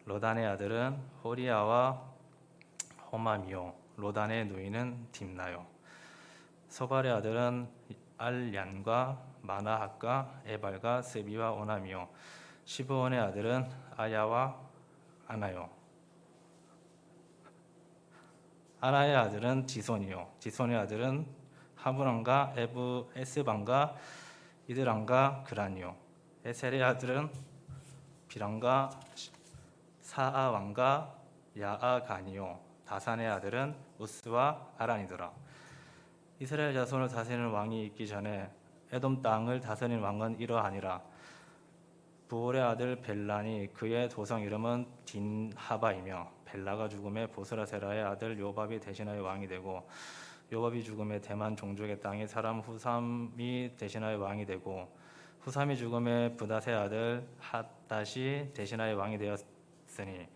로단의 아들은 호리아와 호맘이요. 로단의 누이는 딥나요. 소발의 아들은 알얀과 마나핫과 에발과 스비와 오남이요. 시브온의 아들은 아야와 아나요. 아나의 아들은 지손이요. 지손의 아들은 하브람과 에스반과 이드람과 그라니오. 에셀의 아들은 비람과 사아 왕과 야아가니오. 다산의 아들은 우스와 아란이더라. 이스라엘 자손을 다스리는 왕이 있기 전에 에돔 땅을 다스리는 왕은 이러하니라. 부올의 아들 벨란이 그의 도성 이름은 딘하바이며 벨라가 죽음에 보스라세라의 아들 요밥이 대신하여 왕이 되고 요밥이 죽음에 대만 종족의 땅에 사람 후삼이 대신하여 왕이 되고 후삼이 죽음에 부닷의 아들 핫닷이 대신하여 왕이 되었으니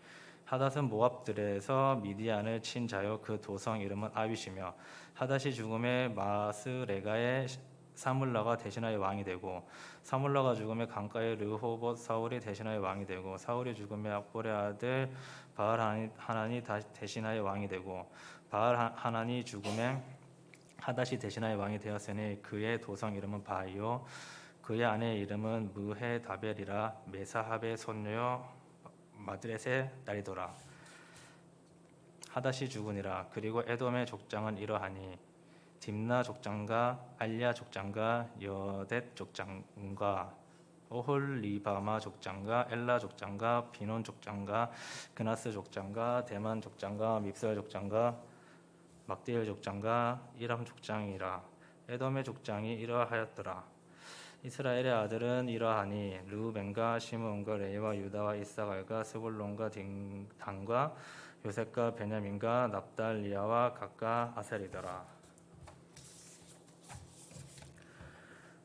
핫닷은 모압들에서 미디안을 친 자요 그 도성 이름은 아윗이며 핫닷이 죽음에 마스레가의 사물라가 대신하여 왕이 되고 사물라가 죽음에 강가의 르호봇 사울이 대신하여 왕이 되고 사울이 죽음에 악볼의 아들 바알 하나니 대신하여 왕이 되고 바알 하나니 죽음에 하닷이 대신하여 왕이 되었으니 그의 도성 이름은 바이오 그의 아내의 이름은 무헤다벨이라 메사합의 손녀 마드렛의 딸이더라. 하닷이 죽으니라. 그리고 에돔의 족장은 이러하니 딥나 족장과 알랴 족장과 여댓 족장과 오홀리바마 족장과 엘라 족장과 비논 족장과 그나스 족장과 대만 족장과 밉살 족장과 막디엘 족장과 이람 족장이라. 에돔의 족장이 이러하였더라. 이스라엘의 아들은 이러하니 르우벤과 시므온과 레위와 유다와 이사갈과 스불론과 단과 요셉과 베냐민과 납달리아와 각과 아셀이더라.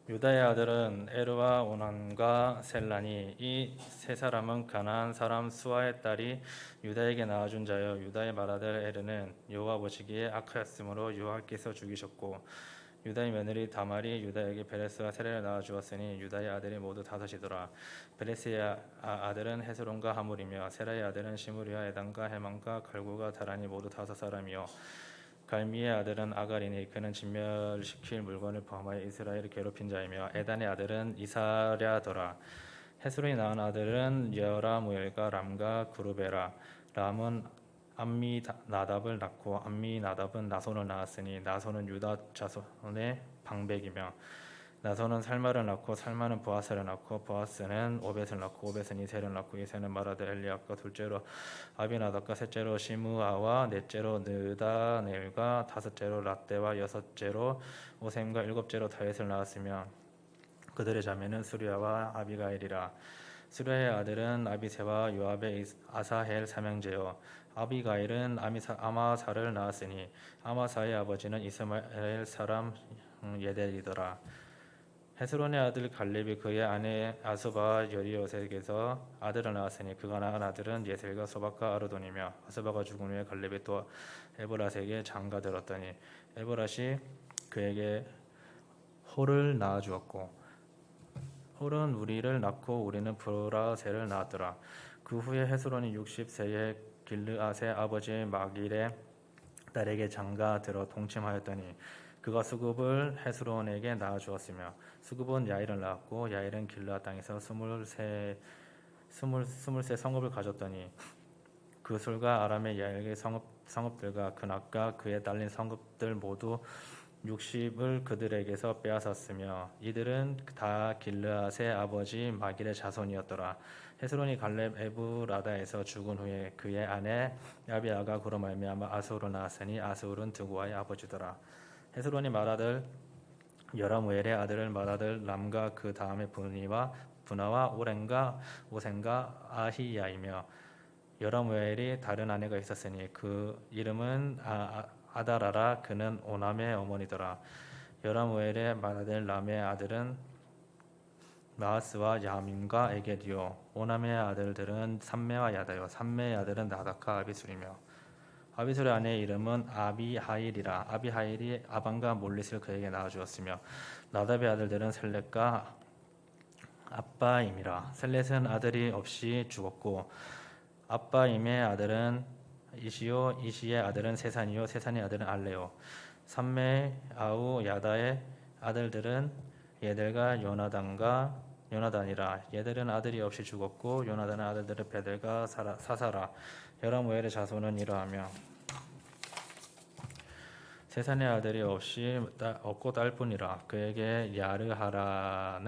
유다의 아들은 에르와 오난과 셀라니 이 세 사람은 가나안 사람 수아의 딸이 유다에게 낳아준 자여 유다의 맏아들 에르는 여호와 보시기에 악하였으므로 여호와께서 죽이셨고 유다의 며느리 다말이 유다에게 베레스와 세레를 낳아주었으니 유다의 아들이 모두 다섯이더라. 베레스의 아들은 헤스론과 하물이며 세라의 아들은 시므리와 에단과 헤만과 갈구가 다란이 모두 다섯 사람이요 갈미의 아들은 아가리니 그는 진멸시킬 물건을 포함하여 이스라엘을 괴롭힌 자이며 에단의 아들은 이사랴더라. 헤스론이 낳은 아들은 여라무엘과 람과 구르베라. 람은 암미나답을 낳고 암미나답은 나손을 낳았으니 나손은 유다 자손의 방백이며 나손은 살마를 낳고 살마는 보아스를 낳고 보아스는 오벳을 낳고 오벳은 이세를 낳고 이세는 맏아들 엘리압과 둘째로 아비나답과 셋째로 시므아와 넷째로 느다넬과 다섯째로 рат대와 여섯째로 오셈과 일곱째로 다윗을 낳았으며 그들의 자매는 수리아와 아비가일이라. 수리아의 아들은 아비세와 요압의 아사헬 삼형제요 아비가일은 아마사를 낳았으니 아마사의 아버지는 이스마엘 사람 예델이더라. 헤스론의 아들 갈렙이 그의 아내 아수바와 여리옷에게서 아들을 낳았으니 그가 낳은 아들은 예셀과 소박과 아르돈이며 아수바가 죽은 후에 갈렙이 또 에브라스에게 장가들었더니 에브라시 그에게 홀을 낳아주었고 홀은 우리를 낳고 우리는 브라셀을 낳았더라. 그 후에 헤스론이 60세에 길르앗의 아버지 마길의 딸에게 장가들어 동침하였더니 그가 수굽을 헤스론에게 낳아주었으며 수굽은 야일을 낳았고 야일은 길르앗 땅에서 스물세 성읍을 가졌더니 그 술과 아람의 야일의 성읍들과 그낙과 그에 딸린 성읍들 모두 60을 그들에게서 빼앗았으며 이들은 다 길르앗의 아버지 마길의 자손이었더라. 헤스론이 갈렙 에브라다에서 죽은 후에 그의 아내 야비아가 그로 말미암아 아스울을 낳았으니 아스울은 드고아의 아버지더라. 헤스론이 맏아들 여라무엘의 아들을 맏아들 람과 그 다음에 분하와 오렌과 오센과 아히야이며 여라무엘이 다른 아내가 있었으니 그 이름은 아다라라. 그는 오남의 어머니더라. 여라무엘의 맏아들 람의 아들은 마하스와 야민과 에게디요 오남의 아들들은 삼메와 야다요 삼메의 아들은 나닥과 아비술이며 아비술의 아내의 이름은 아비하일이라. 아비하일이 아반과 몰릿을 그에게 낳아주었으며 나답의 아들들은 셀렛과 아빠임이라. 셀렛은 아들이 없이 죽었고 아빠임의 아들은 이시요 이시의 아들은 세산이요 세산의 아들은 알레요 삼메 아우 야다의 아들들은 예델과 요나단이라. 예델은 아들이 없이 죽었고 요나단의 아들들은 베델과 사사라. 여라무엘의 자손은 이러하며 세산의 아들이 없고 딸뿐이라. 그에게 야르하라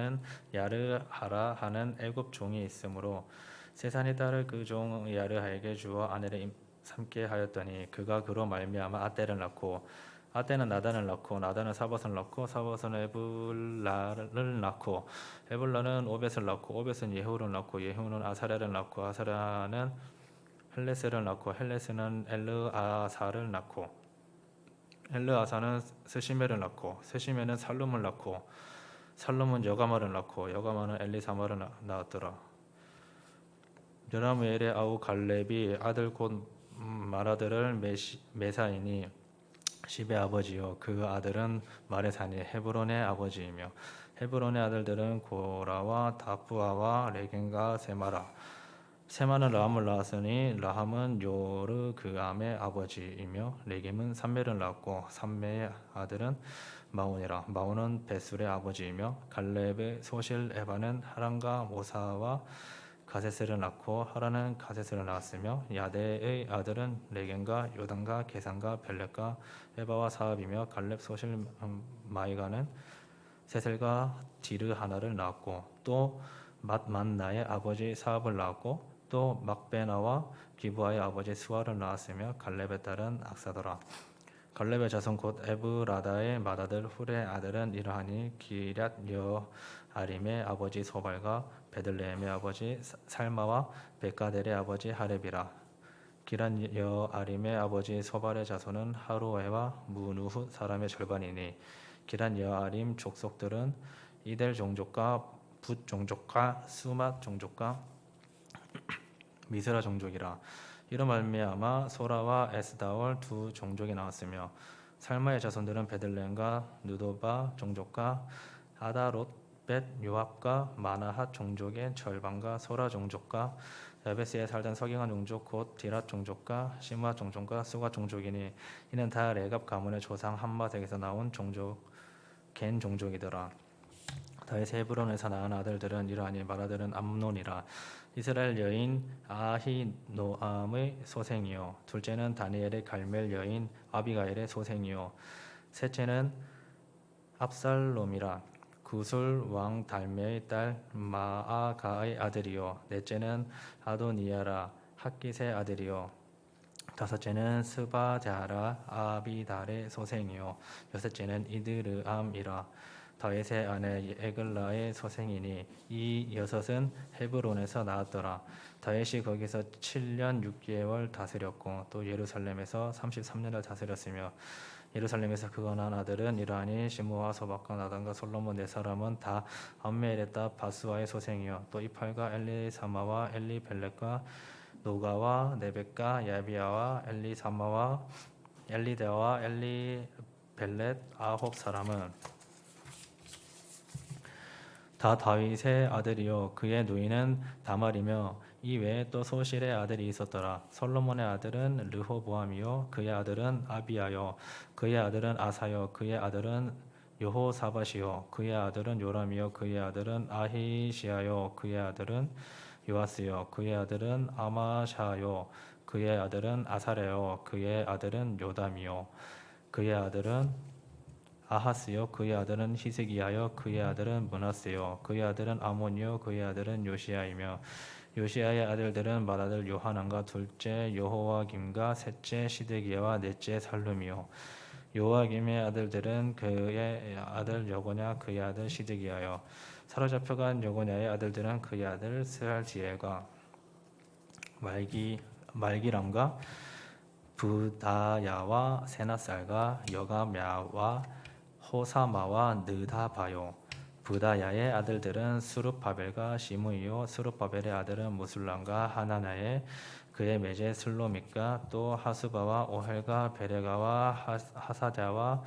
하는 애굽 종이 있으므로 세산이 딸을 그 종 야르하에게 주어 아내를 삼게 하였더니 그가 그로 말미암아 아떼를 낳고 아떼는 나단을 낳고 나단은 사봇을 낳고 사봇은 에불라를 낳고 에불라는 오벳을 낳고 오벳은 예후를 낳고 예후는 아사랴를 낳고 아사랴는 헬레스를 낳고 헬레스는 엘르아사를 낳고 엘르아사는 스시메를 낳고 스시메는 살룸을 낳고 살룸은 여가마를 낳고 여가마는 엘리사마를 낳았더라. 여라무엘의 아우 갈렙이 아들 곧 마라들을 메사이니 십의 아버지요 그 아들은 마레사니 헤브론의 아버지이며 헤브론의 아들들은 고라와 다푸아와 레겐과 세마라. 세마는 라함을 낳았으니 라함은 요르그암의 아버지이며 레겜은 삼메를 낳았고 삼메의 아들은 마온이라. 마온은 베술의 아버지이며 갈렙의 소실 에바는 하란과 모사와 가세스를 낳고 하란은 가세스를 낳았으며 야데의 아들은 레겐과 요단과 게산과 벨렉과 에바와 사압이며 갈렙 소실 마이가는 세셀과 디르 하나를 낳았고 또 맛만나의 아버지 사압을 낳았고 또 막베나와 기부아의 아버지 수아를 낳았으며 갈렙의 딸은 악사더라. 갈렙의 자손 곧 에브라다의 맏아들 훌의 아들은 이러하니 기럇 여아림의 아버지 소발과 베들레헴의 아버지 살마와 베가델의 아버지 하렙이라. 기럇 여아림의 아버지 소발의 자손은 하루에와 무누훗 사람의 절반이니 기럇 여아림 족속들은 이델 종족과 붓 종족과 수맛 종족과 미스라 종족이라. 이로 말미암아 소라와 에스다올 두 종족이 나왔으며 살마의 자손들은 베들레헴과 느도바 종족과 아다롯벳 요압과 마나핫 종족의 절반과 소라 종족과 야베스에 살던 서기관 종족 곧 디랏 종족과 시므아 종족과 수가 종족이니 이는 다 레갑 가문의 조상 함맛에게서 나온 종족 겐 종족이더라. 다윗의 헤브론에서 낳은 아들들은 이러하니 맏아들은 암논이라. 이스라엘 여인 아히노암의 소생이요 둘째는 다니엘의 갈멜 여인 아비가일의 소생이요 셋째는 압살롬이라. 구술 왕 달메의 딸 마아가의 아들이요 넷째는 아도니아라 학깃의 아들이요 다섯째는 스바자라 아비달의 소생이요 여섯째는 이드르암이라. 다윗의 아내 에글라의 소생이니 이 여섯은 헤브론에서 나왔더라. 다윗이 거기서 7년 6개월 다스렸고 또 예루살렘에서 33년을 다스렸으며 예루살렘에서 그가 낳은 아들은 이러하니 시므와 소박과 나단과 솔로몬 네 사람은 다 암멜의 딸 바스와의 소생이요 또 이팔과 엘리사마와 엘리벨렉과 노가와 네벡과 야비야와 엘리사마와 엘리데와 엘리벨렛 아홉 사람은 다 다윗의 아들이요 그의 누이는 다말이며 이 외에 또 소실의 아들이 있었더라. 솔로몬의 아들은 르호보암이요 그의 아들은 아비야요 그의 아들은 아사요 그의 아들은 여호사밧이요 그의 아들은 요람이요 그의 아들은 아히시야요 그의 아들은 요아스요 그의 아들은 아마샤요 그의 아들은 아사레요 그의 아들은 요담이요 그의 아들은 아하스요 그의 아들은 히스기야요 그의 아들은 므낫세요 그의 아들은 아몬이요 그의 아들은 요시야이며 요시야의 아들들은 맏아들 요하난과 둘째 여호와김과 셋째 시드기야와 넷째 살룸이요 요아김의 아들들은 그의 아들 여고냐 그의 아들 시드기야요 사로잡혀간 여고냐의 아들들은 그의 아들 스알지엘과 말기람과 부다야와 세나살과 여가мя와 호사마와 느다바요 부다야의 아들들은 수룹바벨과 시므이요 수룹바벨의 아들은 무술람과 하나나의 그의 매제 슬로믹과 또 하수바와 오헬과 베레가와 하사자와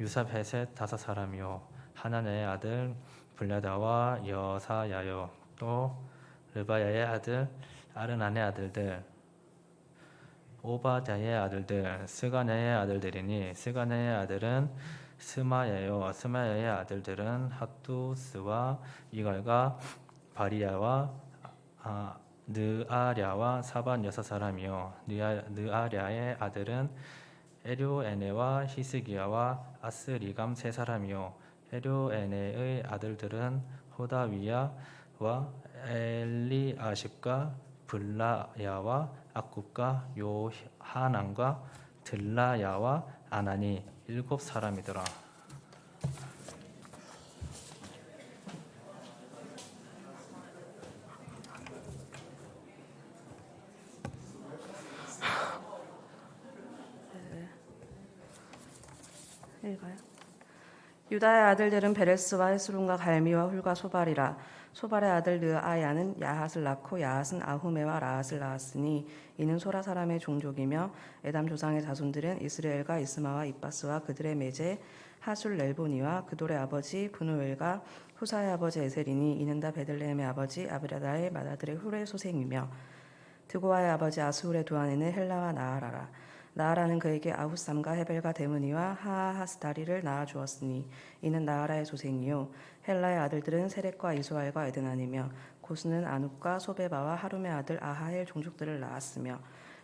유사베셋 다섯 사람이요 하나나의 아들 블라다와 여사야요 또 르바야의 아들 아르난의 아들들 오바자의 아들들 스가냐의 아들들이니 스가냐의 아들은 스마야요 스마야의 아들들은 핫두스와 이갈과 바리야와 느아랴와 사반 여섯 사람이요 느아랴의 아들은 에료에네와 히스기야와 아스리감 세 사람이요 에료에네의 아들들은 호다위야와 엘리아십과 블라야와 악굽과 요하난과 들라야와 아나니 일곱 사람이더라. 읽어요. 유다의 아들들은 베레스와 헤스론과 갈미와 훌과 소발이라. 소발의 아들 느아야는 야핫을 낳고 야핫은 아후메와 라핫을 낳았으니 이는 소라 사람의 종족이며 에담 조상의 자손들은 이스라엘과 이스마와 이빠스와 그들의 매제 하술 렐보니와 그돌의 아버지 브누엘과 후사의 아버지 에셀이니 이는 다 베들레헴의 아버지 아브라다의 맏아들의 훌의 소생이며 드고아의 아버지 아수울의 두 아내는 헬라와 나아라라. 나아라는 그에게 아후삼과 헤벨과 데므니와 하하스다리를 낳아 주었으니 이는 나아라의 조생이요 헬라의 아들들은 세렉과 이소알과 에드나니며 고스는 아눕과 소베바와 하룸의 아들 아하엘 종족들을 낳았으며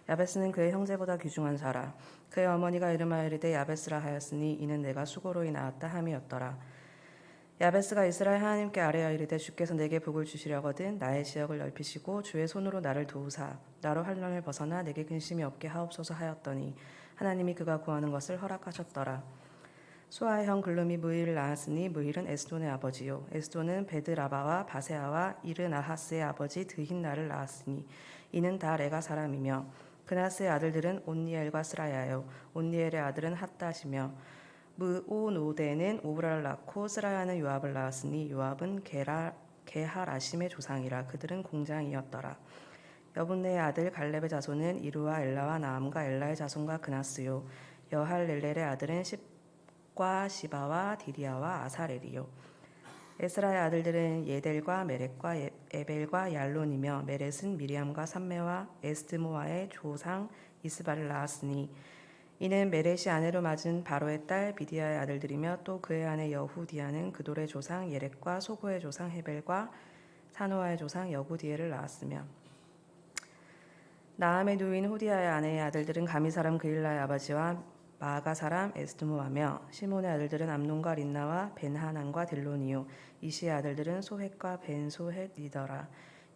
야베스는 그의 형제보다 귀중한 자라. 그의 어머니가 이름하여리되 야베스라 하였으니 이는 내가 수고로이 낳았다 함이었더라. 야베스가 이스라엘 하나님께 아뢰어 이르되 주께서 내게 복을 주시려거든 나의 지역을 넓히시고 주의 손으로 나를 도우사 나로 환란을 벗어나 내게 근심이 없게 하옵소서 하였더니 하나님이 그가 구하는 것을 허락하셨더라. 수아의 형 글룸이 무일을 낳았으니 무일은 에스돈의 아버지요 에스돈은 베드라바와 바세아와 이르나하스의 아버지 드힌나를 낳았으니 이는 다 레가 사람이며 그나스의 아들들은 온니엘과 스라야요 온니엘의 아들은 핫다시며 무오노데는 오브라를 낳고 스라야는 요압을 낳았으니 요압은 게하라심의 조상이라. 그들은 공장이었더라. 여분네의 아들 갈렙의 자손은 이루와 엘라와 나암과 엘라의 자손과 그나스요 여할렐렐의 아들은 십과 시바와 디리아와 아사렐이요 에스라의 아들들은 예델과 메렉과 에벨과 얄론이며 메렛은 미리암과 삼메와 에스드모아의 조상 이스바를 낳았으니 이는 메렛이 아내로 맞은 바로의 딸 비디아의 아들들이며 또 그의 아내 여후디아는 그돌의 조상 예렉과 소고의 조상 헤벨과 사노아의 조상 여구디엘을 낳았으며 나암의 누인 호디아의 아내의 아들들은 가미 사람 그일라의 아버지와 마아가 사람 에스드모하며 시몬의 아들들은 암논과 린나와 벤하난과 딜로니요 이시의 아들들은 소헷과 벤소헷이더라.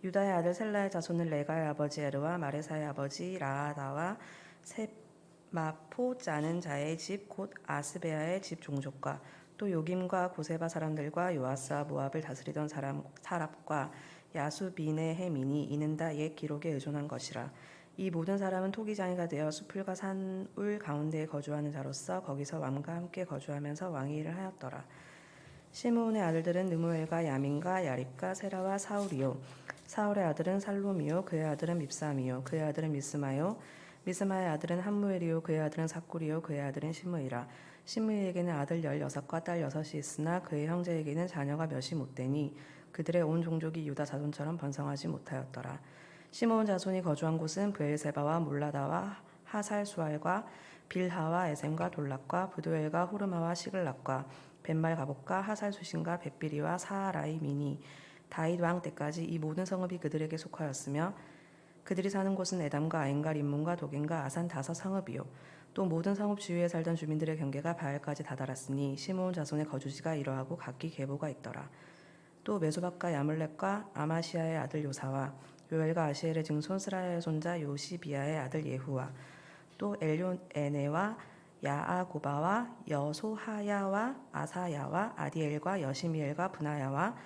유다의 아들 셀라의 자손은 레가의 아버지 에르와 마레사의 아버지 라아다와 마포 짜는 자의 집 곧 아스베아의 집 종족과 또 요김과 고세바 사람들과 요아스와 모압을 다스리던 사람과 야수빈의 해민이 이는 다 옛 기록에 의존한 것이라. 이 모든 사람은 토기장이가 되어 수풀과 산울 가운데에 거주하는 자로서 거기서 왕과 함께 거주하면서 왕의 일을 하였더라. 시므온의 아들들은 느무엘과 야민과 야립과 세라와 사울이요 사울의 아들은 살롬이요 그의 아들은 밉삼이요 그의 아들은 미스마요 미스마의 아들은 함무엘이요 그의 아들은 사꾸리요 그의 아들은 시므이라. 시므이에게는 아들 16과 딸 6이 있으나 그의 형제에게는 자녀가 몇이 못되니 그들의 온 종족이 유다 자손처럼 번성하지 못하였더라. 시므온 자손이 거주한 곳은 브엘세바와 몰라다와 하살수알과 빌하와 에셈과 돌락과 부두엘과 호르마와 시글락과 벤말 가복과 하살수신과 벳비리와 사하라이미니 다윗 왕 때까지 이 모든 성읍이 그들에게 속하였으며 그들이 사는 곳은 에담과 아인과 림몬과 도겐과 아산 5성읍이요 또 모든 성읍 주위에 살던 주민들의 경계가 바알까지 다다랐으니 시므온 자손의 거주지가 이러하고 각기 계보가 있더라. 또 메소박과 야물렉과 아마시아의 아들 요사와 요엘과 아시엘의 증손 스라야의 손자 요시비아의 아들 예후와 또 엘요에네와 야아고바와 여소하야와 아사야와 아디엘과 여시미엘과 분하야와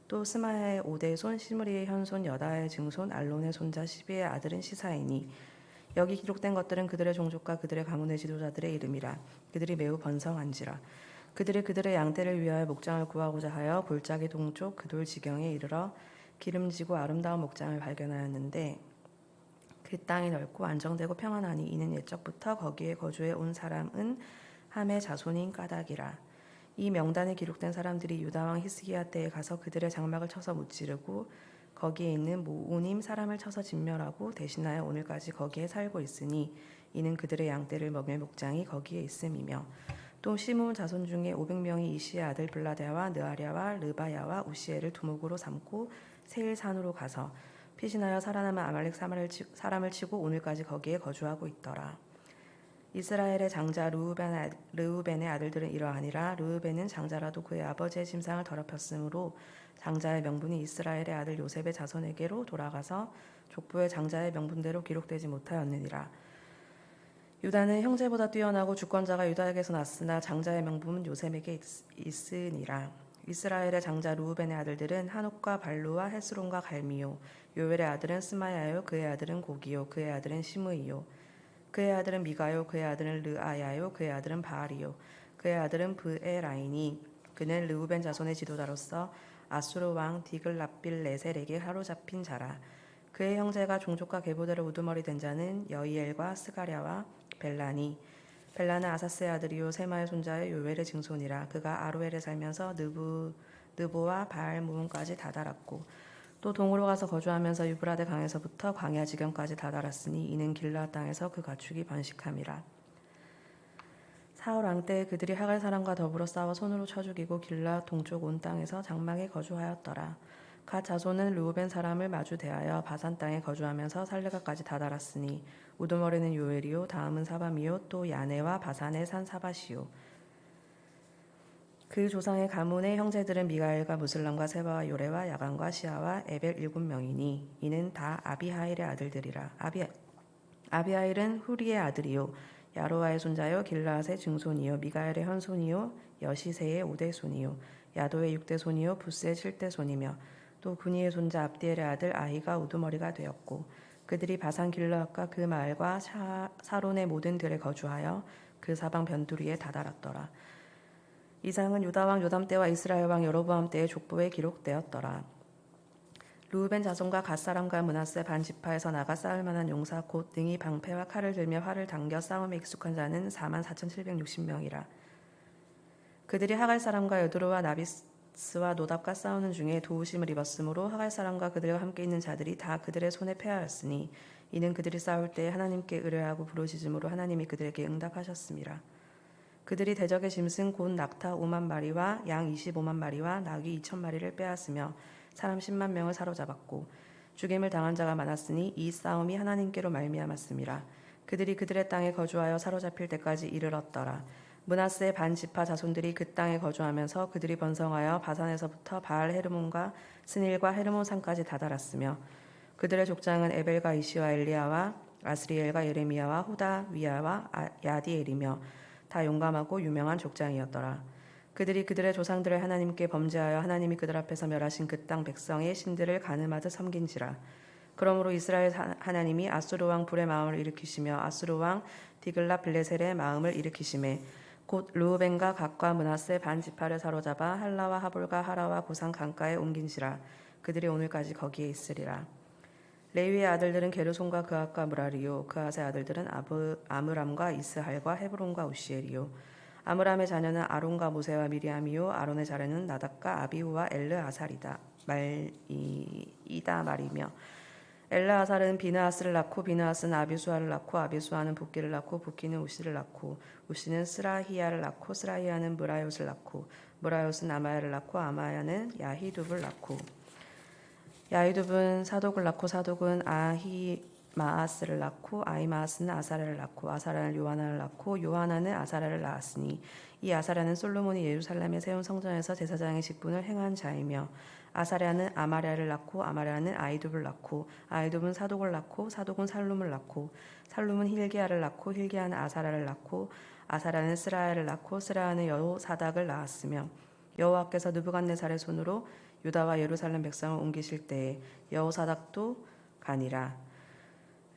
또 스마야의 오대손 시므리의 현손 여다의 증손 알론의 손자 시비의 아들은 시사이니 여기 기록된 것들은 그들의 종족과 그들의 가문의 지도자들의 이름이라. 그들이 매우 번성한지라. 그들의 양떼를 위하여 목장을 구하고자 하여 골짜기 동쪽 그돌 지경에 이르러 기름지고 아름다운 목장을 발견하였는데 그 땅이 넓고 안정되고 평안하니 이는 옛적부터 거기에 거주해 온 사람은 함의 자손인 까닭이라. 이 명단에 기록된 사람들이 유다왕 히스기야 때에 가서 그들의 장막을 쳐서 무찌르고 거기에 있는 모우님 사람을 쳐서 진멸하고 대신하여 오늘까지 거기에 살고 있으니 이는 그들의 양떼를 먹일 목장이 거기에 있음이며 또 시므온 자손 중에 500명이 이시의 아들 블라데아와 느아랴와 르바야와 우시엘을 두목으로 삼고 세일산으로 가서 피신하여 살아남은 아말렉 사람을 치고 오늘까지 거기에 거주하고 있더라. 이스라엘의 장자 르우벤의 아들들은 이러하니라. 르우벤은 장자라도 그의 아버지의 심상을 더럽혔으므로 장자의 명분이 이스라엘의 아들 요셉의 자손에게로 돌아가서 족보의 장자의 명분대로 기록되지 못하였느니라. 유다는 형제보다 뛰어나고 주권자가 유다에게서 났으나 장자의 명분은 요셉에게 있으니라. 이스라엘의 장자 르우벤의 아들들은 한옥과 발루와 헤스론과 갈미요. 요엘의 아들은 스마야요. 그의 아들은 고기요. 그의 아들은 시므이요. 그의 아들은 미가요. 그의 아들은 르아야요. 그의 아들은 바알이요. 그의 아들은 브에라이니. 그는 르우벤 자손의 지도자로서 아수르 왕 디글라빌레셀에게 사로잡힌 자라. 그의 형제가 종족과 계보대로 우두머리 된 자는 여이엘과 스가랴와 벨라니. 벨라는 아사스의 아들이요 세마의 손자의 요엘의 증손이라. 그가 아로엘에 살면서 느보와 바알무음까지 다다랐고 또 동으로 가서 거주하면서 유브라데 강에서부터 광야 지경까지 다다랐으니 이는 길라 땅에서 그 가축이 번식함이라. 사울 왕 때 그들이 하갈 사람과 더불어 싸워 손으로 쳐 죽이고 길라 동쪽 온 땅에서 장막에 거주하였더라. 갓 자손은 르우벤 사람을 마주 대하여 바산 땅에 거주하면서 살르가까지 다다랐으니 우두머리는 요엘이요 다음은 사밤이요 또 야네와 바산의 산 사바시요. 그 조상의 가문의 형제들은 미가엘과 무슬람과 세바와 요레와 야간과 시아와 에벨 7명이니 이는 다 아비하일의 아들들이라. 아비하일은 후리의 아들이요 야로와의 손자요 길라앗의 증손이요 미가엘의 현손이요 여시세의 5대 손이요 야도의 6대 손이요 부스의 7대 손이며 또 군이의 손자 압디엘의 아들 아히가 우두머리가 되었고 그들이 바산 길라앗과 그 마을과 사론의 모든 들에 거주하여 그 사방 변두리에 다다랐더라. 이상은 유다 왕 요담 때와 이스라엘 왕 여로보암 때의 족보에 기록되었더라. 르우벤 자손과 갓 사람과 므낫세 반 지파에서 나가 싸울 만한 용사 곧 능히 방패와 칼을 들며 활을 당겨 싸움에 익숙한 자는 44,760명이라. 그들이 하갈 사람과 여드로와 나비스와 노답과 싸우는 중에 도우심을 입었으므로 하갈 사람과 그들과 함께 있는 자들이 다 그들의 손에 패하였으니 이는 그들이 싸울 때 하나님께 의뢰하고 부르짖음으로 하나님이 그들에게 응답하셨음이라. 그들이 대적의 짐승 곧 낙타 5만 마리와 양 25만 마리와 나귀 2천 마리를 빼앗으며 사람 10만 명을 사로잡았고 죽임을 당한 자가 많았으니 이 싸움이 하나님께로 말미암았음이라. 그들이 그들의 땅에 거주하여 사로잡힐 때까지 이르렀더라. 므낫세 반 지파 자손들이 그 땅에 거주하면서 그들이 번성하여 바산에서부터 바알 헤르몬과 스닐과 헤르몬 산까지 다다랐으며 그들의 족장은 에벨과 이시와 엘리야와 아스리엘과 예레미야와 후다 위야와 야디엘이며 다 용감하고 유명한 족장이었더라. 그들이 그들의 조상들의 하나님께 범죄하여 하나님이 그들 앞에서 멸하신 그 땅 백성의 신들을 가늠하듯 섬긴지라. 그러므로 이스라엘 하나님이 아수르 왕 불의 마음을 일으키시며 아수르 왕 디글라빌레셀의 마음을 일으키시매 곧 르우벤과 갓과 므낫세 반 지파를 사로잡아 할라와 하볼과 하라와 고산 강가에 옮긴지라. 그들이 오늘까지 거기에 있으리라. 레위의 아들들은 게르손과 그앗과 무라리요 그앗의 아들들은 아므람과 이스할과 헤브론과 우시엘이요 아므람의 자녀는 아론과 모세와 미리암이요 아론의 자녀는 나답과 아비후와 엘르아살이다 말이며 엘르아살은 비느하스를 낳고 비느하스는 아비수아를 낳고 아비수아는 붓기를 낳고 붓기는 우시를 낳고 우시는 스라히야를 낳고 스라히야는 무라요스를 낳고 무라요스는 아마야를 낳고 아마야는 야히둡을 낳고 야히둡은 사독을 낳고 사독은 아히마아스를 낳고 아히마아스는 아사랴를 낳고 아사랴는 요하나를 낳고 요하나는 아사랴를 낳았으니 이 아사랴는 솔로몬이 예루살렘에 세운 성전에서 제사장의 직분을 행한 자이며 아사랴는 아마랴를 낳고 아마랴는 아이둡을 낳고 아이둡은 사독을 낳고 사독은 살룸을 낳고 살룸은 힐기야를 낳고 힐기야는 아사랴를 낳고 아사랴는 스라야를 낳고 스라야는 여호사닥을 낳았으며 여호와께서 느부갓네살의 손으로 유다와 예루살렘 백성을 옮기실 때에 여호사닥도 가니라.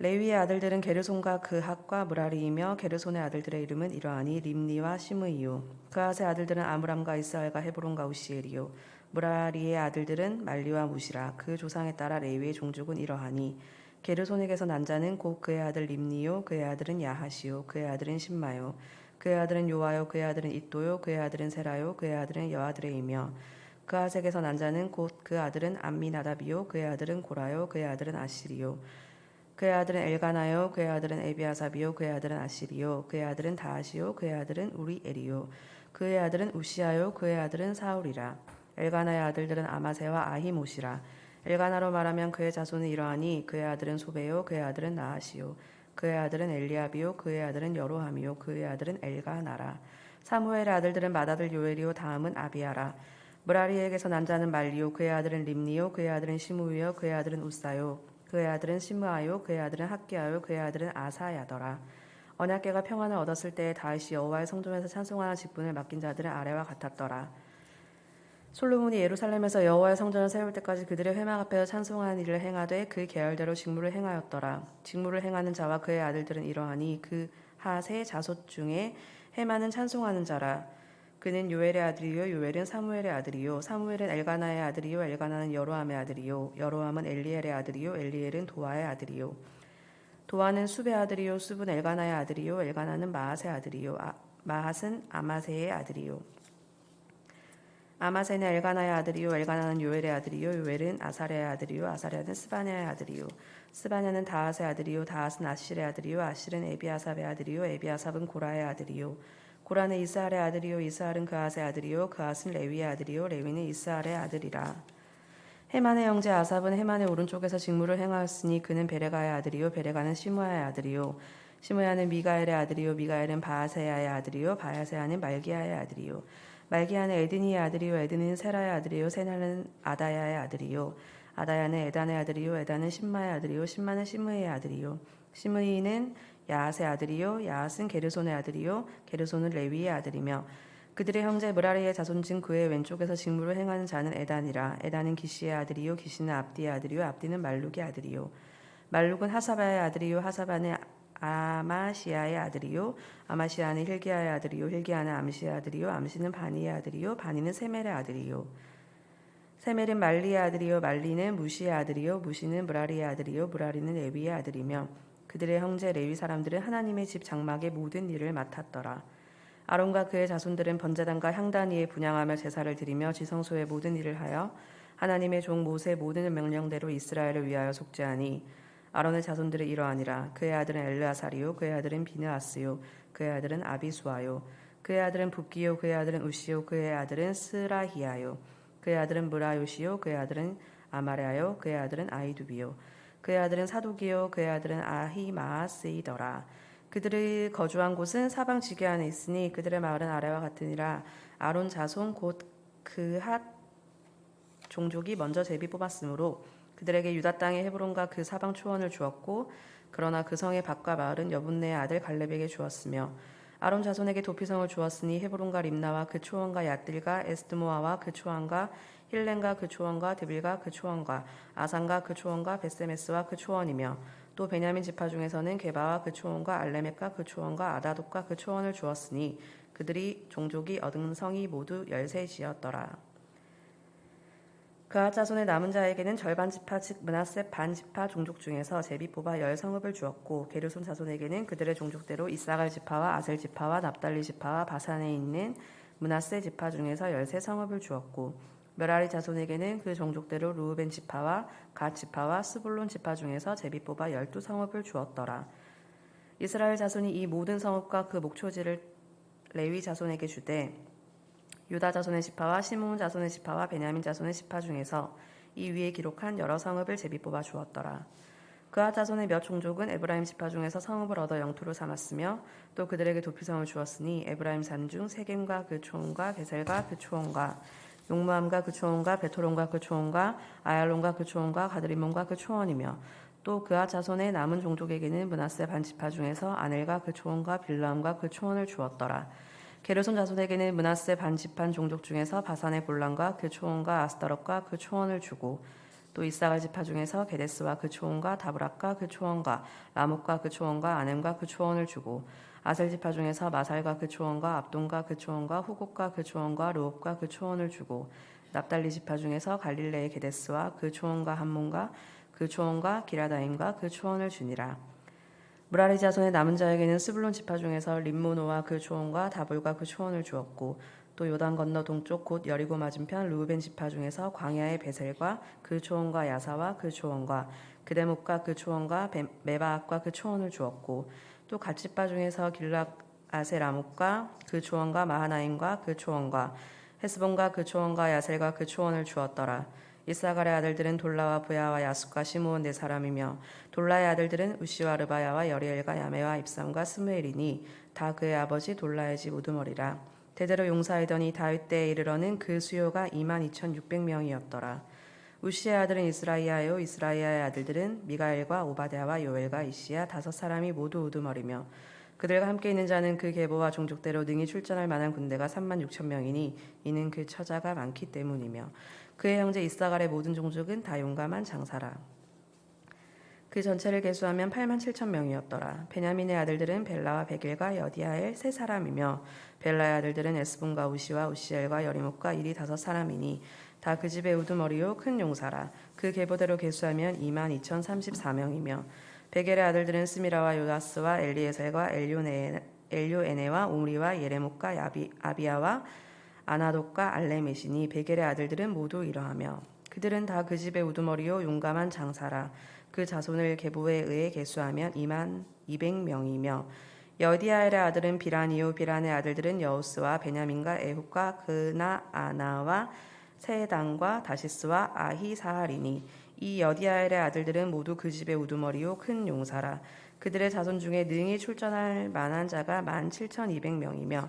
레위의 아들들은 게르손과 그핫과 무라리이며 게르손의 아들들의 이름은 이러하니 림니와 시므이요 그핫의 아들들은 아므람과 이스할과 헤브론과 우시엘이요 무라리의 아들들은 말리와 무시라. 그 조상에 따라 레위의 종족은 이러하니 게르손에게서 난 자는 곧 그의 아들 림니요 그의 아들은 야하시요 그의 아들은 신마요 그의 아들은 요아요 그의 아들은 잇도요 그의 아들은 세라요 그의 아들은 여아드레이며 그앗에게서 난 자는 곧 그 아들은 암미나답이요 그의 아들은 고라요 그의 아들은 아시리요 그의 아들은 엘가나요 그의 아들은 에비아삽이요 그의 아들은 아시리요 그의 아들은 다하시요 그의 아들은 우리엘이요 그의 아들은 우시아요 그의 아들은 사울이라. 엘가나의 아들들은 아마세와 아히못이라. 엘가나로 말하면 그의 자손은 이러하니 그의 아들은 소베요 그의 아들은 나하시요 그의 아들은 엘리압이요 그의 아들은 여로함이요 그의 아들은 엘가나라. 사무엘의 아들들은 맏아들 요엘이요 다음은 아비아라. 무라리에게서 난 자는 말리요 그의 아들은 림니요 그의 아들은 시므이요 그의 아들은 우사요 그의 아들은 시므아요 그의 아들은 학기야요 그의 아들은 아사야더라. 언약궤가 평안을 얻었을 때에 다윗이 여호와의 성전에서 찬송하는 직분을 맡긴 자들은 아래와 같았더라. 솔로몬이 예루살렘에서 여호와의 성전을 세울 때까지 그들의 회막 앞에서 찬송하는 일을 행하되 그 계열대로 직무를 행하였더라. 직무를 행하는 자와 그의 아들들은 이러하니 그 핫의 자손 중에 헤만은 찬송하는 자라. 그는 요엘의 아들이요 요엘은 사무엘의 아들이요 사무엘은 엘가나의 아들이요 엘가나는 여로함의 아들이요 여로함은 엘리엘의 아들이요 엘리엘은 도아의 아들이요 도아는 숲의 아들이요 숲은 엘가나의 아들이요 엘가나는 마앗의 아들이요 마앗은 아마세의 아들이요 아마세는 엘가나의 아들이요 엘가나는 요엘의 아들이요 요엘은 아사랴의 아들이요 아사랴는 스바냐의 아들이요 스바냐는 다앗의 아들이요 다앗은 아실의 아들이요 아실은 에비아삽의 아들이요 에비아삽은 고라의 아들이요 고라는 이스할의 아들이요 이스할은 그앗의 아들이요 그앗은 레위의 아들이요 레위는 이스할의 아들이라. 헤만의 형제 아삽은 헤만의 오른쪽에서 직무를 행하였으니 그는 베레가의 아들이요 베레가는 시므아의 아들이요 시므야는 미가엘의 아들이요 미가엘은 바아세야의 아들이요 바아세야는 말기야의 아들이요 말기야는 에드니의 아들이요 에드니는 세라의 아들이요 세라는 아다야의 아들이요 아다야는 에단의 아들이요 에단은 심마의 아들이요 심마는 시므이의 아들이요 시므이는 야앗의 아들이요 야앗은 게르손의 아들이요 게르손은 레위의 아들이며 그들의 형제 무라리의 자손 중 그의 왼쪽에서 직무를 행하는 자는 에단이라. 에단은 기시의 아들이요 기시는 압디의 아들이요 압디는 말룩의 아들이요 말룩은 하사바의 아들이요 하사바는 아마시아의 아들이요 아마시아는 힐기야의 아들이요 힐기야는 암시의 아들이요 암시는 바니의 아들이요 바니는 세멜의 아들이요 세멜은 말리의 아들이요 말리는 무시의 아들이요 무시는 무라리의 아들이요 무라리는 레위의 아들이며 그들의 형제 레위 사람들은 하나님의 집 장막의 모든 일을 맡았더라. 아론과 그의 자손들은 번제단과 향단 위에 분향하며 제사를 드리며 지성소의 모든 일을 하여 하나님의 종 모세의 모든 명령대로 이스라엘을 위하여 속죄하니 아론의 자손들이 이러하니라. 그의 아들은 엘르아살이요 그의 아들은 비느하스요 그의 아들은 아비수아요 그의 아들은 붓기요 그의 아들은 우시요 그의 아들은 스라히야요 그의 아들은 무라요시요 그의 아들은 아마랴요 그의 아들은 아이두비요 그의 아들은 사독이요 그의 아들은 아히마아스이더라. 그들의 거주한 곳은 사방 지게 안에 있으니 그들의 마을은 아래와 같으니라. 아론 자손 곧 그핫 종족이 먼저 제비 뽑았으므로 그들에게 유다 땅의 헤브론과 그 사방 초원을 주었고 그러나 그 성의 밭과 마을은 여분네의 아들 갈렙에게 주었으며 아론 자손에게 도피성을 주었으니 헤브론과 림나와 그 초원과 얏딜과 에스드모아와 그 초원과 힐렌과 그 초원과 드빌과 그 초원과 아산과 그 초원과 베세메스와 그 초원이며 또 베냐민 지파 중에서는 게바와 그 초원과 알레멕과 그 초원과 아다독과 그 초원을 주었으니 그들이 종족이 얻은 성이 모두 13지였더라. 그앗 자손의 남은 자에게는 절반 지파 즉 므낫세 반 지파 종족 중에서 제비 뽑아 10성읍을 주었고 게르손 자손에게는 그들의 종족대로 이사갈 지파와 아셀 지파와 납달리 지파와 바산에 있는 므낫세 지파 중에서 13성읍을 주었고 므라리 자손에게는 그 종족대로 루우벤 지파와 갓 지파와 스불론 지파 중에서 제비 뽑아 12성읍을 주었더라. 이스라엘 자손이 이 모든 성읍과 그 목초지를 레위 자손에게 주되 유다 자손의 지파와 시므온 자손의 지파와 베냐민 자손의 지파 중에서 이 위에 기록한 여러 성읍을 제비 뽑아 주었더라. 그앗 자손의 몇 종족은 에브라임 지파 중에서 성읍을 얻어 영토로 삼았으며 또 그들에게 도피성을 주었으니 에브라임 산중 세겜과 그 초원과 베셀과 그 초원과 용무함과 그 초원과 베토론과 그 초원과 아얄론과 그 초원과 가드리몬과 그 초원이며 또 그앗 자손의 남은 종족에게는 므낫세 반 지파 중에서 아넬과 그 초원과 빌라함과 그 초원을 주었더라. 게르손 자손에게는 므낫세 반 지파 종족 중에서 바산의 골란과 그 초원과 아스타롯과 그 초원을 주고 또 이사갈 지파 중에서 게데스와 그 초원과 다브락과 그 초원과 라목과 그 초원과 아넴과 그 초원을 주고 아셀 지파 중에서 마살과 그 초원과 압돈과 그 초원과 후곡과 그 초원과 르옵과 그 초원을 주고 납달리 지파 중에서 갈릴레의 게데스와 그 초원과 함몬과 그 초원과 기라다임과 그 초원을 주니라. 무라리 자손의 남은 자에게는 스불론 지파 중에서 림모노와 그 초원과 다볼과 그 초원을 주었고 또 요단 건너 동쪽 곧 여리고 맞은편 루우벤 지파 중에서 광야의 베셀과 그 초원과 야사와 그 초원과 그데목과 그 초원과 메바악과 그 초원을 주었고 또 갓지파 중에서 길락 아세라목과 그 초원과 마하나임과 그 초원과 헤스본과 그 초원과 야셀과 그 초원을 주었더라. 이사갈의 아들들은 돌라와 부야와 야숫과 시므온 네 사람이며 돌라의 아들들은 우시와 르바야와 여리엘과 야메와 입삼과 스무엘이니 다 그의 아버지 돌라의 집 우두머리라. 대대로 용사이더니 다윗 때에 이르러는 그 수요가 22,600명이었더라. 우시의 아들은 이스라이아요. 이스라이아의 아들들은 미가엘과 오바댜와 요엘과 이시야 다섯 사람이 모두 우두머리며 그들과 함께 있는 자는 그 계보와 종족대로 능히 출전할 만한 군대가 36,000명이니 이는 그 처자가 많기 때문이며 그의 형제 이사갈의 모든 종족은 다 용감한 장사라. 그 전체를 계수하면 87,000명이었더라. 베냐민의 아들들은 벨라와 베길과 여디아엘 세 사람이며 벨라의 아들들은 에스본과 우시와 우시엘과 여리목과 일이 다섯 사람이니 다 그 집의 우두머리요 큰 용사라. 그 계보대로 계수하면 22,034명이며 베겔의 아들들은 스미라와 요다스와 엘리에셀과 엘요에네와 옴리와 예레목과 아비야와 아나독과 알레메시니 베겔의 아들들은 모두 이러하며 그들은 다 그 집의 우두머리요 용감한 장사라. 그 자손을 계보에 의해 계수하면 22,000명이며 여디아엘의 아들은 비란이요 비란의 아들들은 여우스와 베냐민과 에훗과 그나아나와 세단과 다시스와 아히사할이니 이 여디아엘의 아들들은 모두 그 집의 우두머리요 큰 용사라. 그들의 자손 중에 능히 출전할 만한 자가 17,200명이며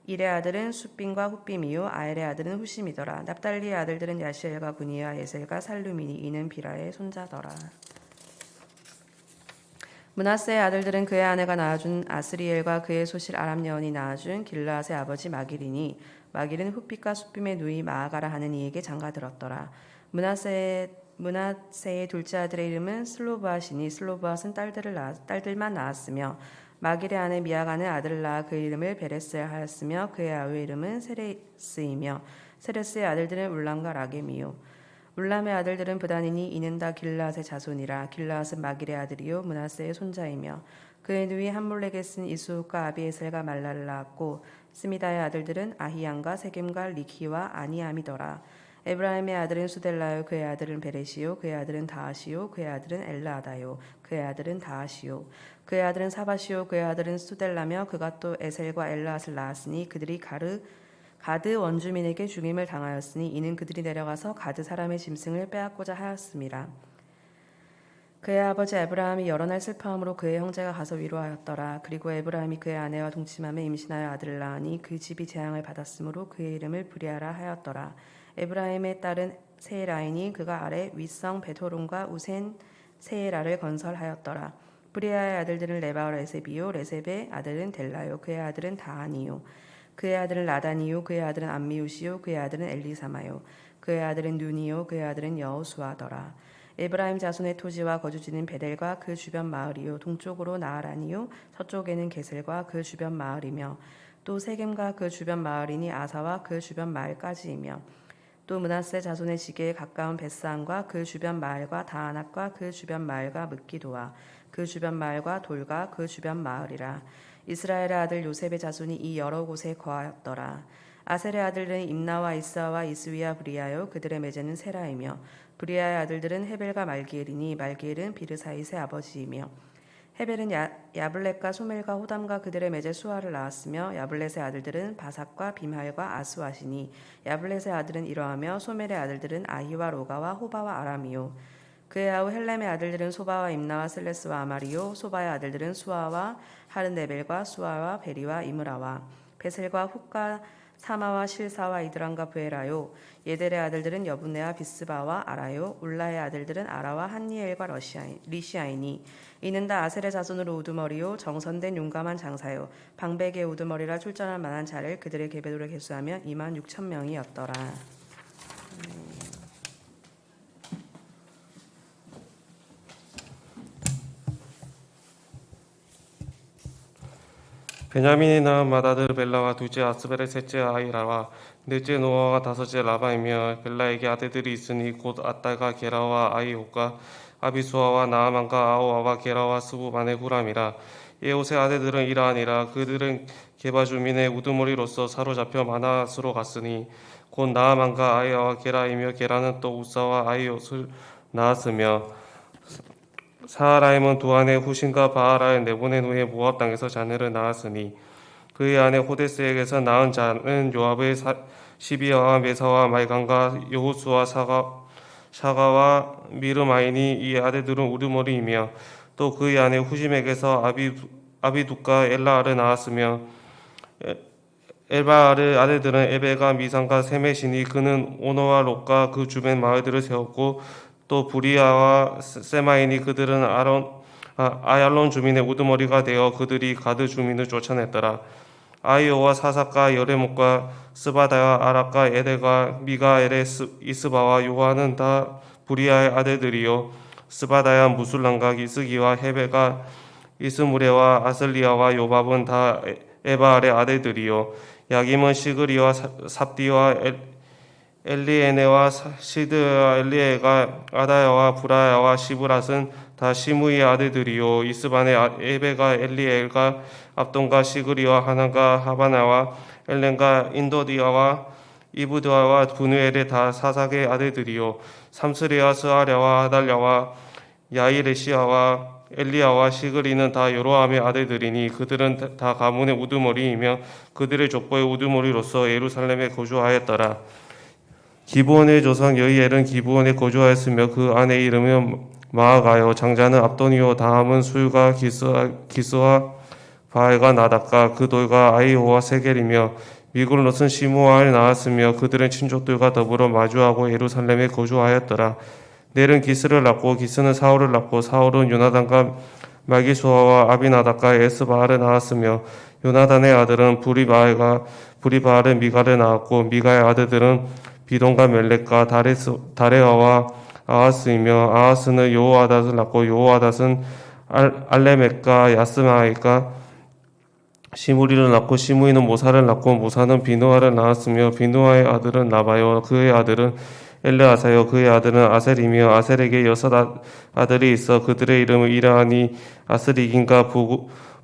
일의 아들은 숫빔과 훗빔이요 아엘의 아들은 후심이더라. 납달리의 아들들은 야시엘과 구니와 예셀과 살루미니 이는 비라의 손자더라. 므낫세의 아들들은 그의 아내가 낳아준 아스리엘과 그의 소실 아람 여인이 낳아준 길르앗의 아버지 마길이니 마길은 훗빛과 숫빔의 누이 마아가라 하는 이에게 장가들었더라. 므낫세의 둘째 아들의 이름은 슬로브앗이니 슬로브앗은 딸들만 낳았으며 마길의 아내 미아가는 아들을 낳아 그 이름을 베레스라 하였으며 그의 아우의 이름은 세레스이며 세레스의 아들들은 울람과 라겜이요 울람의 아들들은 브단이니 이는 다 길르앗의 자손이라. 길르앗은 마길의 아들이요 므낫세의 손자이며 그의 누이 함몰렉에 쓴 이수욱과 아비에셀과 말라를 낳았고 스미다의 아들들은 아히양과 세겜과 리키와 아니암이더라. 에브라임의 아들은 수델라요 그의 아들은 베레시요 그의 아들은 다하시요 그의 아들은 엘라아다요 그의 아들은 다하시요 그의 아들은 사바시요 그의 아들은 수델라며 그가 또 에셀과 엘라앗을 낳았으니 그들이 가드 원주민에게 죽임을 당하였으니 이는 그들이 내려가서 가드 사람의 짐승을 빼앗고자 하였음이라. 그의 아버지 에브라함이 여러 날 슬퍼함으로 그의 형제가 가서 위로하였더라. 그리고 에브라함이 그의 아내와 동침함에 임신하여 아들을 낳으니 그 집이 재앙을 받았으므로 그의 이름을 브리아라 하였더라. 에브라임의 딸은 세라이니 그가 아래 윗성 베토론과 우센 세라를 건설하였더라. 브리아의 아들들은 레바와 레셉이요 레셉의 아들은 델라요 그의 아들은 다하니요 그의 아들은 라다니요 그의 아들은 암미우시요 그의 아들은 엘리사마요 그의 아들은 눈이요 그의 아들은 여호수아더라. 에브라임 자손의 토지와 거주지는 베델과 그 주변 마을이요 동쪽으로 나아란이요 서쪽에는 게셀과 그 주변 마을이며 또 세겜과 그 주변 마을이니 아사와 그 주변 마을까지이며 또 므낫세 자손의 지게에 가까운 벳산과 그 주변 마을과 다아낙과 그 주변 마을과 므기도와 그 주변 마을과 돌과 그 주변 마을이라. 이스라엘의 아들 요셉의 자손이 이 여러 곳에 거하였더라. 아셀의 아들들은 임나와 이스아와 이스위와 브리아요 그들의 매제는 세라이며 브리아의 아들들은 헤벨과 말기엘이니 말기엘은 비르사잇의 아버지이며 헤벨은 야블렛과 소멜과 호담과 그들의 매제 수아를 낳았으며 야블렛의 아들들은 바삭과 빔할과 아스와시니 야블렛의 아들은 이러하며 소멜의 아들들은 아히와 로가와 호바와 아람이요 그의 아우 헬렘의 아들들은 소바와 임나와 슬레스와 아마리요 소바의 아들들은 수아와 하른네벨과 수아와 베리와 이므라와 베셀과 훗과 사마와 실사와 이드람과 부에라요 예델의 아들들은 여분네와 비스바와 아라요 울라의 아들들은 아라와 한니엘과 리시아이니 이는 다 아셀의 자손으로 우두머리요 정선된 용감한 장사요 방백의 우두머리라 출전할 만한 자를 그들의 계배도를 계수하면 26,000명이었더라. 베냐민이 낳은 맏아들 벨라와 둘째 아스벨의 셋째 아이라와 넷째 노아와 다섯째 라바이며 벨라에게 아들들이 있으니 곧 아따가 게라와 아이호가 아비수아와 나아만과 아호아와 게라와 스부반의 후람이라. 예옷의 아들들은 이러하니라. 그들은 게바 주민의 우두머리로서 사로잡혀 마낫으로 갔으니 곧 나아만과 아이아와 게라이며 게라는 또 우사와 아이옷을 낳았으며 사하라임은 두 아내 후신과 바하라를 내보낸 후에 모압 땅에서 자녀를 낳았으니 그의 아내 호데스에게서 낳은 자는 요압의 시비아와 메사와 말간과 여호수와 샤가와 미르마이니 이 아들들은 우두머리이며 또 그의 아내 후심에게서 아비두과 엘라알을 낳았으며 엘바알의 아들들은 에베가 미상과 세메시니 그는 오노와 롯과 그 주변 마을들을 세웠고 또 부리아와 세마이니 그들은 아얄론 주민의 우두머리가 되어 그들이 가드 주민을 쫓아냈더라. 아이오와 사삭과 여레목과 스바다와 아락과 에델과 미가엘의 이스바와 요하는 다 부리아의 아들들이요 스바다야 무술람과 이스기와 헤베가 이스무레와 아슬리아와 요밥은 다 에바알의 아들들이요 야김은 시그리와 삽디와 엘리에네와 시드와 엘리에가 아다야와 브라야와 시브랏은 다 시무이의 아들들이요 이스반의 에베가 엘리엘과 압돈과 시그리와 하나가 하바나와 엘렌과 인도디아와 이브드아와 분우엘의 다 사삭의 아들들이요 삼스리와 스아랴와 하달랴와 야이레시아와 엘리야와 시그리는 다 여로함의 아들들이니 그들은 다 가문의 우두머리이며 그들의 족보의 우두머리로서 예루살렘에 거주하였더라. 기브온의 조상 여이엘은 기브온에 거주하였으며 그 아내 이름은 마아가요 장자는 압돈이요 다음은 술과 기스와 바알과 나닥과 그 돌과 아이호와 세겔이며 미글롯은 시므아를 낳았으며 그들은 친족들과 더불어 마주하고 예루살렘에 거주하였더라. 넬은 기스를 낳고 기스는 사울을 낳고 사울은 요나단과 말기수아와 아비나답과 에스바알을 낳았으며 요나단의 아들은 부리바알은 미가를 낳았고 미가의 아들들은 비돈과 멜렉과 다레아와 아하스이며 아하스는 요호아닷을 낳고 요호아닷은 알레멕과 야스마엘과 시무리를 낳고 시무이는 모사를 낳고 모사는 비누아를 낳았으며 비누아의 아들은 나바요 그의 아들은 엘르아사요 그의 아들은 아셀이며 아셀에게 6 아들이 있어 그들의 이름을 이라하니 아스리긴과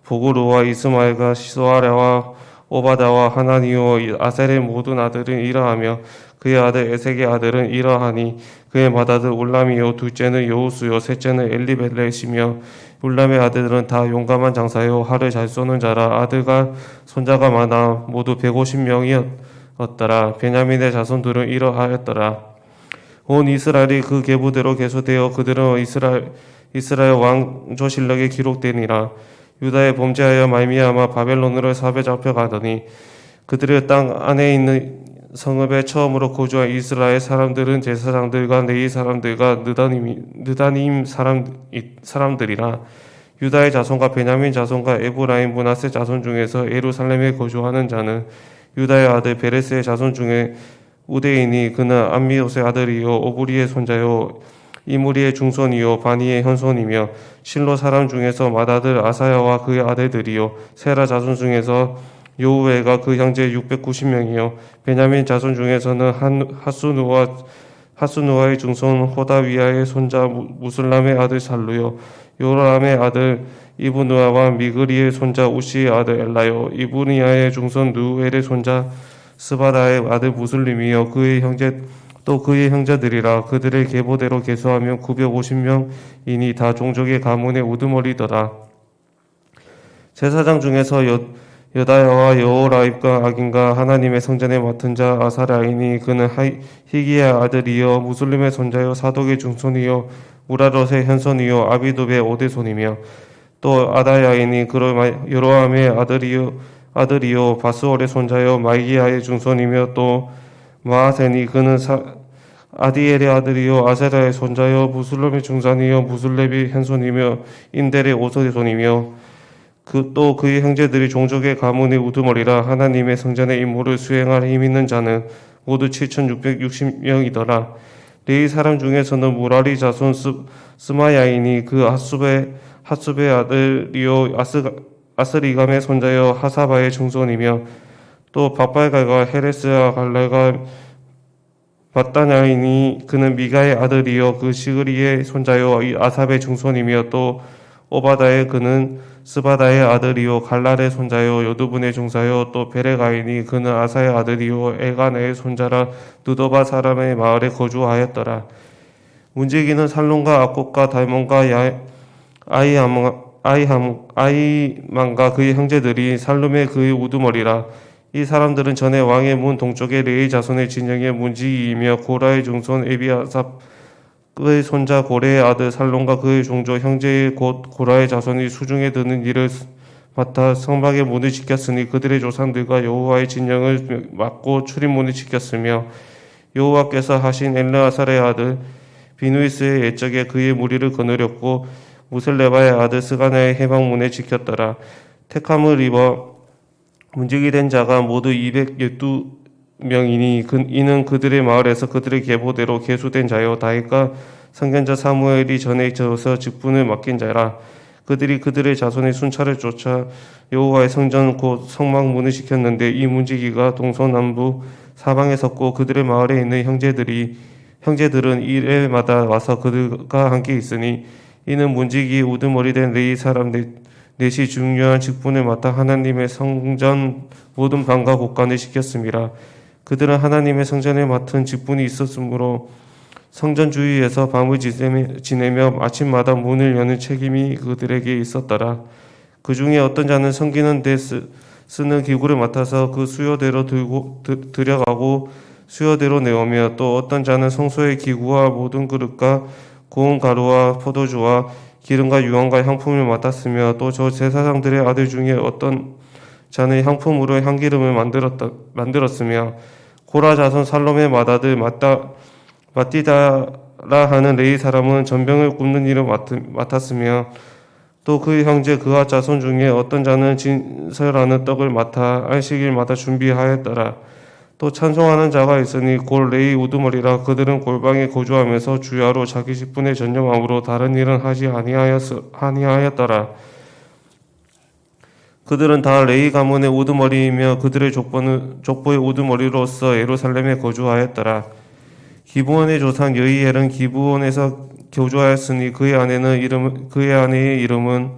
보구루와 이스마엘과 시소아랴와 오바다와 하나니요 아셀의 모든 아들은 이러하며 그의 아들 에색의 아들은 이러하니 그의 맏아들 울람이요 둘째는 여우수요 셋째는 엘리벨렛이며 울람의 아들들은 다 용감한 장사요 활을 잘 쏘는 자라 아들과 손자가 많아 모두 150명이었더라. 베냐민의 자손들은 이러하였더라. 온 이스라엘이 그 계보대로 계수되어 그들은 이스라엘 왕 조실록에 기록되니라. 유다에 범죄하여 말미암아 바벨론으로 사로잡혀가더니 그들의 땅 안에 있는 성읍에 처음으로 거주한 이스라엘 사람들은 제사장들과 레위 사람들과 느다님 사람들이라. 유다의 자손과 베냐민 자손과 에브라임 므낫세 자손 중에서 예루살렘에 거주하는 자는 유다의 아들 베레스의 자손 중에 우데이니 그는 암미옷의 아들이요 오브리의 손자요 이무리의 중손이요 바니의 현손이며 실로 사람 중에서 맏아들 아사야와 그의 아들들이요 세라 자손 중에서 요우에가 그 형제 690명이요 베냐민 자손 중에서는 하수누아의 중손 호다위아의 손자 무술람의 아들 살루요 요람의 아들 이브누아와 미그리의 손자 우시의 아들 엘라요 이브니아의 중손 누엘의 손자 스바다의 아들 무슬림이요 그의 형제들이라. 그들의 계보대로 계수하면 950명이니 다 종족의 가문의 우두머리더라. 제사장 중에서 여다야와 여호라입과 아긴과 하나님의 성전에 맡은 자 아사랴이니 그는 히기야 아들이요 무슬림의 손자요 사독의 중손이요 우라롯의 현손이요 아비도의 오대손이며 또 아다야이니 그로 여로함의 아들이요 바스올의 손자요 마이기야의 중손이며 또 마아센이 그는 아디엘의 아들이요 아세라의 손자요 무술렘의 중산이요 무술렙의 현손이며 인델의 오소손이며 또 그의 형제들이 종족의 가문의 우두머리라. 하나님의 성전의 임무를 수행할 힘 있는 자는 모두 7,660명이더라. 레위 사람 중에서는 무라리 자손 스마야이니 그 핫숲의 아들이요 아스리감의 손자요 하사바의 중손이며 또 바발갈과 헤레스와 갈레가 마따냐이니 그는 미가의 아들이요 그 시그리의 손자요 아삽의 중손이며 또 오바다의 그는 스바다의 아들이요 갈랄의 손자요 여두분의 중사요 또 베레가이니 그는 아사의 아들이요 엘가네의 손자라 느도바 사람의 마을에 거주하였더라. 문지기는 살론과 아꽃과 달몬과 아이만과 그의 형제들이 살룸의 그의 우두머리라. 이 사람들은 전에 왕의 문 동쪽의 레위 자손의 진영의 문지기이며 고라의 중손 그의 손자 고레의 아들 살론과 그의 종조 형제의 곧 고라의 자손이 수중에 드는 일을 맡아 성막의 문을 지켰으니 그들의 조상들과 여호와의 진영을 막고 출입문을 지켰으며 여호와께서 하신 엘르아살의 아들 비누이스의 옛적에 그의 무리를 거느렸고 무슬레바의 아들 스가나의 해방문에 지켰더라. 택함을 입어 문지기 된 자가 모두 212명이니 이는 그들의 마을에서 그들의 계보대로 계수된 자요 다윗과 선견자 사무엘이 전에 저어서 직분을 맡긴 자라. 그들이 그들의 자손의 순찰을 쫓아 여호와의 성전 곧 성막문을 지켰는데 이 문지기가 동서남북 사방에 섰고 그들의 마을에 있는 형제들은 일해마다 와서 그들과 함께 있으니 이는 문지기 우두머리 된 레위 사람 넷이 중요한 직분을 맡아 하나님의 성전 모든 방과 곳간을 지켰습니다. 그들은 하나님의 성전에 맡은 직분이 있었으므로 성전 주위에서 밤을 지내며 아침마다 문을 여는 책임이 그들에게 있었더라. 그 중에 어떤 자는 섬기는 데 쓰는 기구를 맡아서 그 수요대로 들여가고 수요대로 내오며 또 어떤 자는 성소의 기구와 모든 그릇과 고운 가루와 포도주와 기름과 유황과 향품을 맡았으며 또 저 제사장들의 아들 중에 어떤 자는 향품으로 향기름을 만들었으며 고라 자손 살롬의 맏아들 마띠다라 하는 레위 사람은 전병을 굽는 일을 맡았으며 또 그의 형제 그와 자손 중에 어떤 자는 진설하는 떡을 맡아 안식일마다 준비하였더라. 또 찬송하는 자가 있으니 곧 레위 우두머리라. 그들은 골방에 거주하면서 주야로 자기 직분에 전념함으로 다른 일은 하지 아니하였더라. 그들은 다 레위 가문의 우두머리이며 그들의 족보의 우두머리로서 예루살렘에 거주하였더라. 기브온의 조상 여이엘은 기브온에서 교주하였으니 그의 아내의 이름은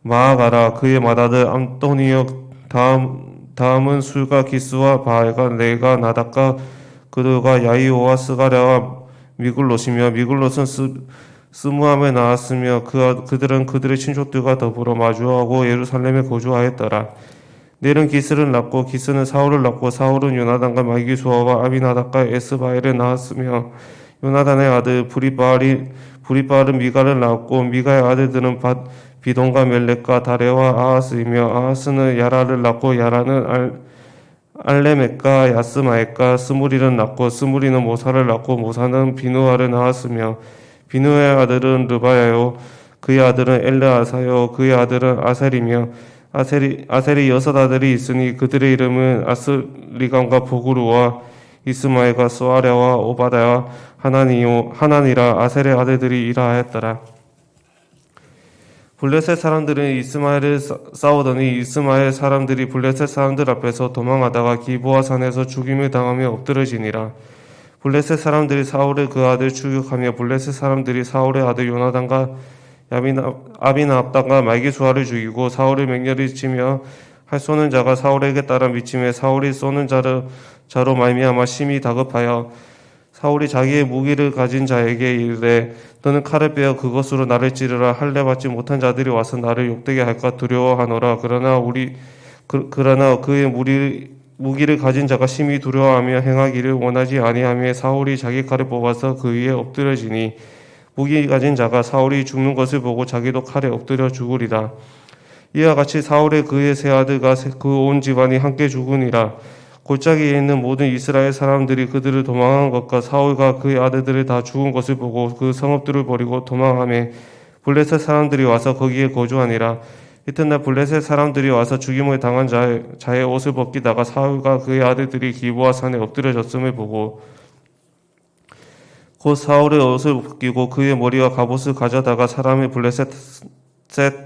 마아가라. 그의 맏아들 암도니요 다음은 술과 기스와 바알과 네가 나닥과 그들과 야이오와 스가랴와 미글롯이며 미글롯은 스무함에 나왔으며 그들은 그들의 친족들과 더불어 마주하고 예루살렘에 거주하였더라. 넬은 기스를 낳고 기스는 사울을 낳고 사울은 요나단과 말기수아와 아비나답과 에스바엘을 낳았으며 요나단의 아들 브리바알은 미가를 낳았고 미가의 아들들은 비돈과 멜렉과 다레와 아하스이며 아하스는 야라를 낳고 야라는 알레멕과 야스마엘과 스무리를 낳고 스무리는 모사를 낳고 모사는 비누아를 낳았으며 비누아의 아들은 르바야요 그의 아들은 엘르아사요 그의 아들은 아셀이며 아셀이 6 아들이 있으니 그들의 이름은 아스리감과 보그루와 이스마엘과 소아랴와 오바다와 하나니라. 아셀의 아들들이 이러하였더라. 블레셋 사람들은 이스마엘을 싸우더니 이스마엘 사람들이 블레셋 사람들 앞에서 도망하다가 기브아 산에서 죽임을 당하며 엎드러지니라. 블레셋 사람들이 사울의 그 아들 추격하며 블레셋 사람들이 사울의 아들 요나단과 아비나압단과 말기수아를 죽이고 사울의 맹렬히 치며 활 쏘는 자가 사울에게 따라 미침에 사울이 쏘는 자로 말미암아 심히 다급하여 사울이 자기의 무기를 가진 자에게 이르되 너는 칼을 빼어 그것으로 나를 찌르라. 할례 받지 못한 자들이 와서 나를 욕되게 할까 두려워하노라. 그러나 그의 무기를 가진 자가 심히 두려워하며 행하기를 원하지 아니하며 사울이 자기 칼을 뽑아서 그 위에 엎드려지니 무기 가진 자가 사울이 죽는 것을 보고 자기도 칼에 엎드려 죽으리라. 이와 같이 사울의 그의 세 아들과 그 온 집안이 함께 죽으니라. 골짜기에 있는 모든 이스라엘 사람들이 그들을 도망한 것과 사울과 그의 아들들을 다 죽은 것을 보고 그 성읍들을 버리고 도망하며 블레셋 사람들이 와서 거기에 거주하니라. 이튿날 블레셋 사람들이 와서 죽임을 당한 자의 옷을 벗기다가 사울과 그의 아들들이 기브아 산에 엎드려졌음을 보고 곧 사울의 옷을 벗기고 그의 머리와 갑옷을 가져다가 사람의 블레셋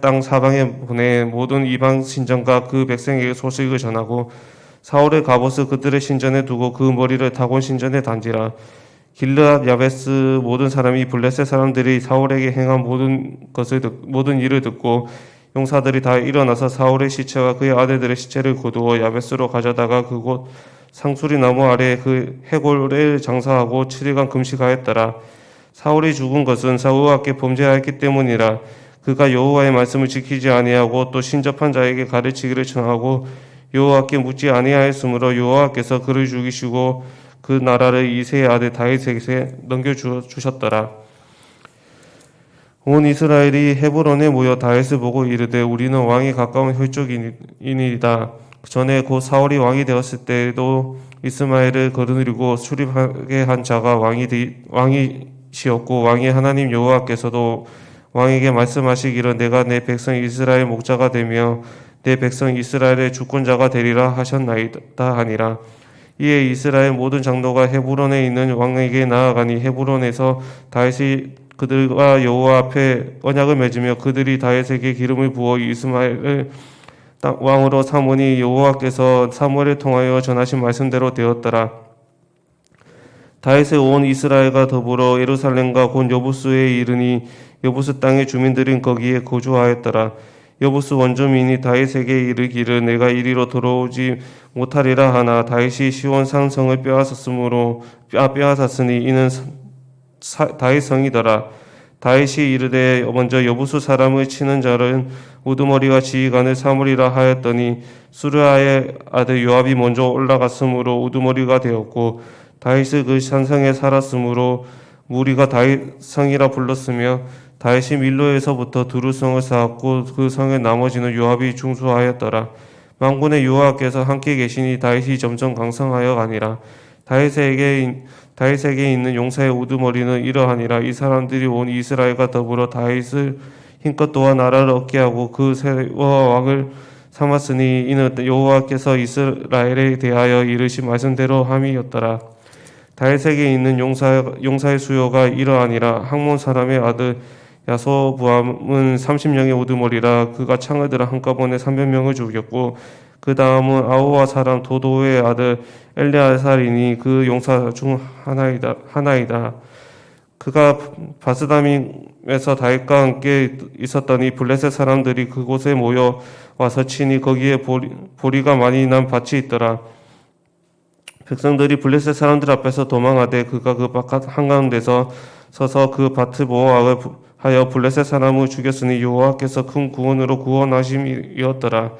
땅 사방에 보내 모든 이방 신전과 그 백성에게 소식을 전하고 사울의 갑옷을 그들의 신전에 두고 그 머리를 다곤 신전에 단지라. 길르앗 야베스 모든 사람이 블레셋 사람들이 사울에게 행한 모든 일을 듣고 용사들이 다 일어나서 사울의 시체와 그의 아들들의 시체를 거두어 야베스로 가져다가 그곳 상수리 나무 아래 그 해골에 장사하고 7일간 금식하였더라. 사울이 죽은 것은 여호와께 범죄하였기 때문이라. 그가 여호와의 말씀을 지키지 아니하고 또 신접한 자에게 가르치기를 청하고 여호와께 묻지 아니하였으므로 여호와께서 그를 죽이시고 그 나라를 이새의 아들 다윗에게 넘겨주셨더라. 온 이스라엘이 헤브론에 모여 다윗을 보고 이르되 우리는 왕이 가까운 혈족이니이다. 전에 곧 사울이 왕이 되었을 때에도 이스마엘을 거느리고 출입하게 한 자가 왕이시었고 왕이 하나님 여호와께서도 왕에게 말씀하시기를 내가 내 백성 이스라엘 목자가 되며 내 백성 이스라엘의 주권자가 되리라 하셨나이다 하니라. 이에 이스라엘 모든 장로가 헤브론에 있는 왕에게 나아가니 헤브론에서 다윗이 그들과 여호와 앞에 언약을 맺으며 그들이 다윗에게 기름을 부어 이스마엘을 왕으로 삼으니 여호와께서 사무엘을 통하여 전하신 말씀대로 되었더라. 다윗의 온 이스라엘과 더불어 예루살렘과 곧 여부스에 이르니 여부스 땅의 주민들은 거기에 거주하였더라. 여부스 원주민이 다윗에게 이르기를 내가 이리로 돌아오지 못하리라 하나 다윗이 시온 상성을 빼앗았으니 이는 다윗 성이더라. 다윗이 이르되 먼저 여부수 사람을 치는 자는 우두머리가 지휘관을 삼으리라 하였더니 수르아의 아들 요압이 먼저 올라갔으므로 우두머리가 되었고 다윗이 그 산성에 살았으므로 무리가 다윗 성이라 불렀으며 다윗이 밀로에서부터 두루성을 쌓았고 그 성의 나머지는 요압이 중수하였더라. 만군의 여호와께서 함께 계시니 다윗이 점점 강성하여 가니라. 다윗에게 있는 용사의 우두머리는 이러하니라. 이 사람들이 온 이스라엘과 더불어 다윗을 힘껏 도와 나라를 얻게 하고 그 세와 왕을 삼았으니 이는 여호와께서 이스라엘에 대하여 이르신 말씀대로 함이었더라. 다윗에게 있는 용사의 수요가 이러하니라. 학몬 사람의 아들 야소부암은 30명의 우두머리라. 그가 창을 들어 한꺼번에 300명을 죽였고 그 다음은 아호와 사람 도도의 아들 엘레아살이니 그 용사 중 하나이다. 그가 바스다밈에서 다윗과 함께 있었더니 블레셋 사람들이 그곳에 모여 와서 치니 거기에 보리가 많이 난 밭이 있더라. 백성들이 블레셋 사람들 앞에서 도망하되 그가 그 바깥 한가운데서 서서 그 밭을 보호하여 블레셋 사람을 죽였으니 여호와께서 큰 구원으로 구원하심이었더라.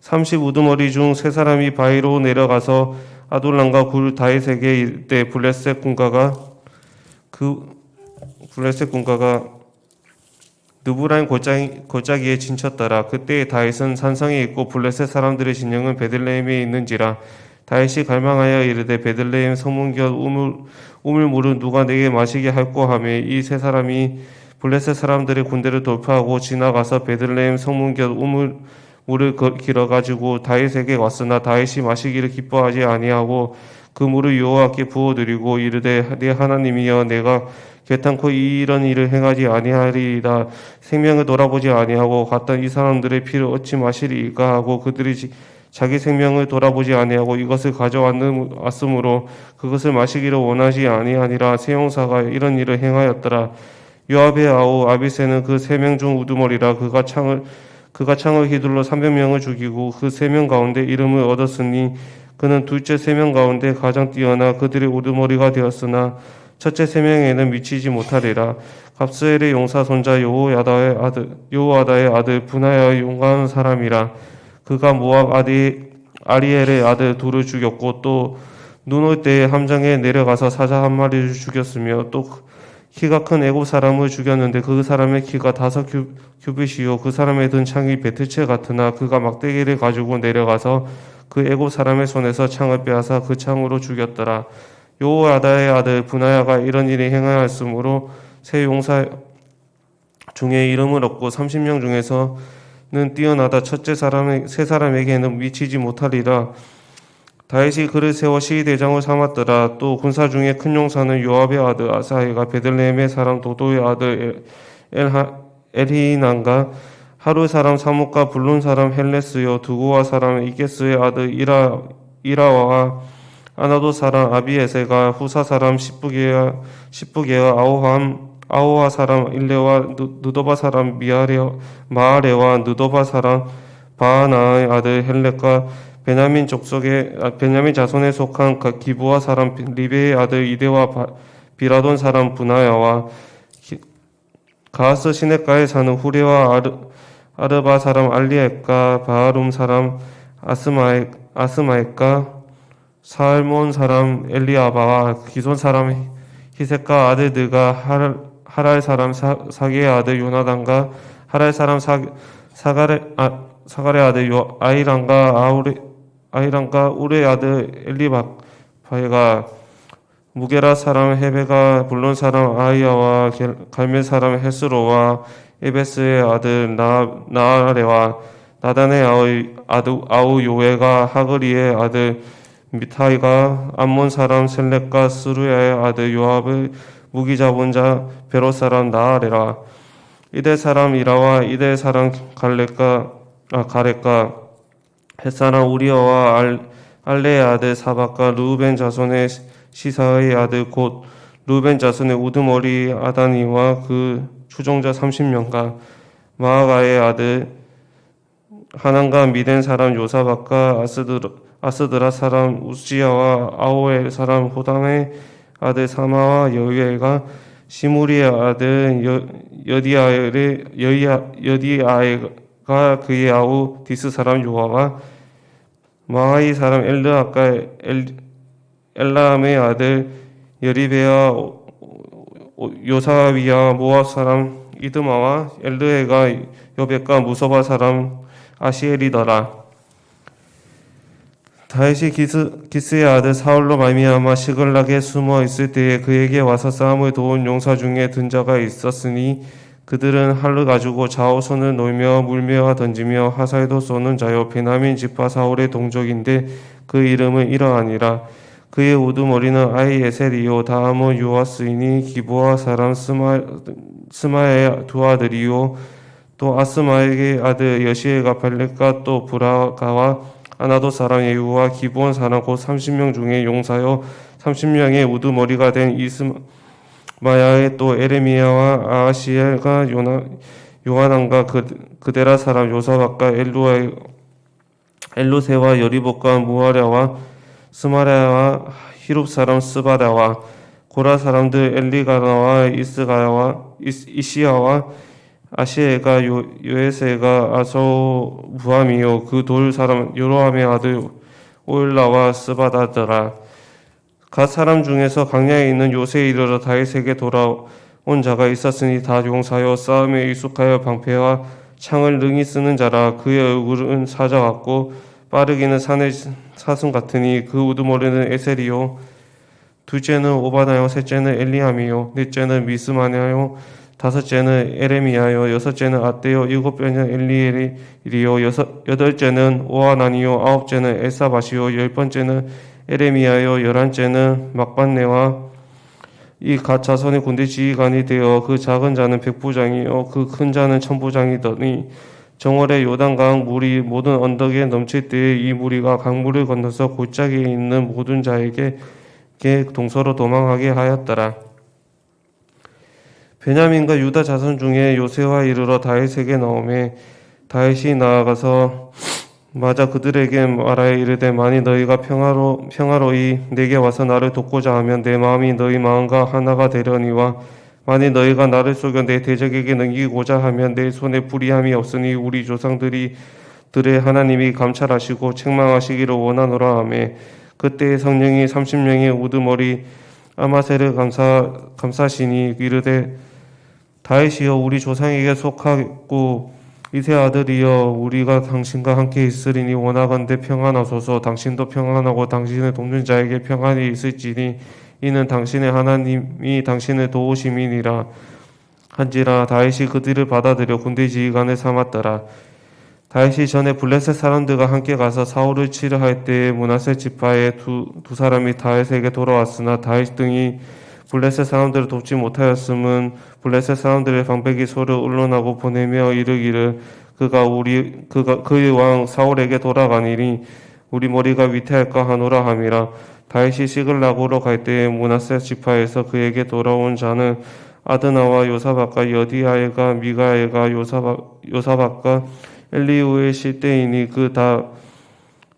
30 우두머리 중 세 사람이 바위로 내려가서 아둘람과 굴 다윗에게 이르되 블레셋 군가가 느브라임 골짜기에 진쳤더라. 그때 다윗은 산성에 있고 블레셋 사람들의 진영은 베들레헴에 있는지라. 다윗이 갈망하여 이르되 베들레헴 성문곁 우물물은 누가 내게 마시게 할꼬 하며 이 세 사람이 블레셋 사람들의 군대를 돌파하고 지나가서 베들레헴 성문곁 물을 길어가지고 다윗에게 왔으나 다윗이 마시기를 기뻐하지 아니하고 그 물을 여호와께 부어드리고 이르되 내 하나님이여 내가 결탄코 이런 일을 행하지 아니하리이다. 생명을 돌아보지 아니하고 갔던 이 사람들의 피를 어찌 마시리이까 하고 그들이 자기 생명을 돌아보지 아니하고 이것을 가져왔으므로 그것을 마시기를 원하지 아니하니라. 세 용사가 이런 일을 행하였더라. 요압의 아우 아비새는 그 3명 중 우두머리라. 그가 창을 휘둘러 300명을 죽이고 그 3명 가운데 이름을 얻었으니 그는 둘째 3명 가운데 가장 뛰어나 그들의 우두머리가 되었으나 첫째 3명에는 미치지 못하리라. 갑스엘의 용사 손자 여호야다의 아들 분하야의 용감한 사람이라. 그가 모압 아리엘의 아들 둘을 죽였고 또 눈 올 때에 함정에 내려가서 사자 한 마리를 죽였으며 또 키가 큰 애굽 사람을 죽였는데 그 사람의 키가 5 규빗이요 그 사람의 든 창이 배틀채 같으나 그가 막대기를 가지고 내려가서 그 애굽 사람의 손에서 창을 빼앗아 그 창으로 죽였더라. 여호야다의 아들 분하야가 이런 일이 행하였으므로 세 용사 중에 이름을 얻고 30명 중에서는 뛰어나다. 첫째 세 사람에게는 미치지 못하리라. 다윗이 그를 세워 시위대장을 삼았더라. 또 군사 중에 큰 용사는 요압의 아들 아사히가 베들레헴의 사람 도도의 아들 엘히난과 하루 사람 사뭇과 블룬 사람 헬레스요 두고와 사람 이게스의 아들 이라와 아나도 사람 아비에세가 후사 사람 십부게와 아호하 사람 일레와 느도바 사람 마아레와 느도바 사람 바하나의 아들 헬렉과 베냐민 자손에 속한 기브와 사람 리베의 아들 이데와 비라돈 사람 분하야와 가하스 시냇가에 사는 후레와 아르바 사람 알리에과 바하룸 사람 아스마에과 살몬 사람 엘리아바와 기손 사람 히세카 아들들과 하랄 사람 사게의 아들 요나단과 하랄 사람 사갈의 아들 아이랑과 우레의 아들 엘리바파가 무게라 사람 헤베가 블론 사람 아이야와 갈멜 사람 헤스로와 에베스의 아들 나아레와 나단의 아우 요에가 하그리의 아들 미타이가 암몬 사람 셀렉과 스루야의 아들 요압의 무기 잡은 자 베로 사람 나아레라. 이대 사람 이라와 이대 사람 가렛과 햇사람 우리어와 알레의 아들 사박과 루벤 자손의 시사의 아들 곧 루벤 자손의 우두머리 아다니와 그 추종자 30명과 마아가의 아들 하난과 미덴 사람 요사박과 아스드라 사람 우시야와 아오엘 사람 호담의 아들 사마와 여위엘과 시무리의 아들 여디아에가 그의 아우 디스 사람 요아와 마하이 사람 엘르아가 엘라함의 아들 여리베아 요사위와 모압 사람 이드마와 엘르에가 여백과 무소바 사람 아시엘이더라. 다윗이 기스의 아들 사울로 말미암아 시글락에 숨어 있을 때에 그에게 와서 싸움을 도운 용사 중에 든 자가 있었으니 그들은 활을 가지고 좌우손을 놀며 물매와 던지며 화살도 쏘는 자요 베냐민 지파 사울의 동족인데 그 이름은 이러하니라. 그의 우두머리는 아히에셀이요 다음은 요아스이니 기브아 사람 스마의 두 아들이요 또 아스마에게 아들 여시엘과 발렉과 또 브라가와 아나도 사람 예후와 기브온 사람 곧 30명 중에 용사요 30명의 우두머리가 된 이스마야의 또 에레미야와 아시엘과 요하난과 그데라 사람 요사박과 엘루세와 여리복과 무하랴와 스마랴와 히룹 사람 스바랴와 고라 사람들 엘리가나와 이시야와 아시에가 요에세가 아소부함이요 그 돌 사람 요로함의 아들 오일라와 스바다더라. 갓 사람 중에서 강야에 있는 요새에 이르러 다윗에게 돌아온 자가 있었으니 다 용사여 싸움에 익숙하여 방패와 창을 능히 쓰는 자라. 그의 얼굴은 사자 같고 빠르기는 산의 사슴 같으니 그 우두머리는 에셀이요 둘째는 오바다요 셋째는 엘리함이요 넷째는 미스마냐요 다섯째는 에레미야요 여섯째는 아떼요 일곱째는 엘리엘이요 여덟째는 오하나니요 아홉째는 엘사바시요 열번째는 에레미야요 열한째는 막반네와 이 갓 자손의 군대 지휘관이 되어 그 작은 자는 백부장이요 그 큰 자는 천부장이더니 정월에 요단강 물이 모든 언덕에 넘칠 때에 이 무리가 강물을 건너서 골짜기에 있는 모든 자에게 동서로 도망하게 하였더라. 베냐민과 유다 자손 중에 요새와 이르러 다윗에게 나오매 다윗이 나아가서 맞아 그들에게 말하여 이르되 만일 너희가 평화로이 내게 와서 나를 돕고자 하면 내 마음이 너희 마음과 하나가 되려니와 만일 너희가 나를 속여 내 대적에게 넘기고자 하면 내 손에 불의함이 없으니 우리 조상들의 하나님이 감찰하시고 책망하시기를 원하노라 하매 그때의 성령이 30명의 우두머리 아마셀을 감사시니 이르되 다윗이여 우리 조상에게 속하고 이세 아들이여 우리가 당신과 함께 있으리니 원하건대 평안하소서. 당신도 평안하고 당신의 돕는 자에게 평안이 있을지니 이는 당신의 하나님이 당신을 도우심이니라 한지라. 다윗이 그들을 받아들여 군대 지휘관을 삼았더라. 다윗이 전에 블레셋 사람들과 함께 가서 사울을 치려 할 때에 므낫세 지파의 두 사람이 다윗에게 돌아왔으나 다윗 등이 블레셋 사람들을 돕지 못하였음은 블레셋 사람들의 방백이 소를 언론하고 보내며 이르기를 그가 그의 왕 사울에게 돌아가니니 우리 머리가 위태할까 하노라 함이라. 다윗이 시글락으로 갈 때에 므낫세 지파에서 그에게 돌아온 자는 아드나와 요사박과 여디아엘과 미가엘과 요사박과 엘리우의 실대이니 그 다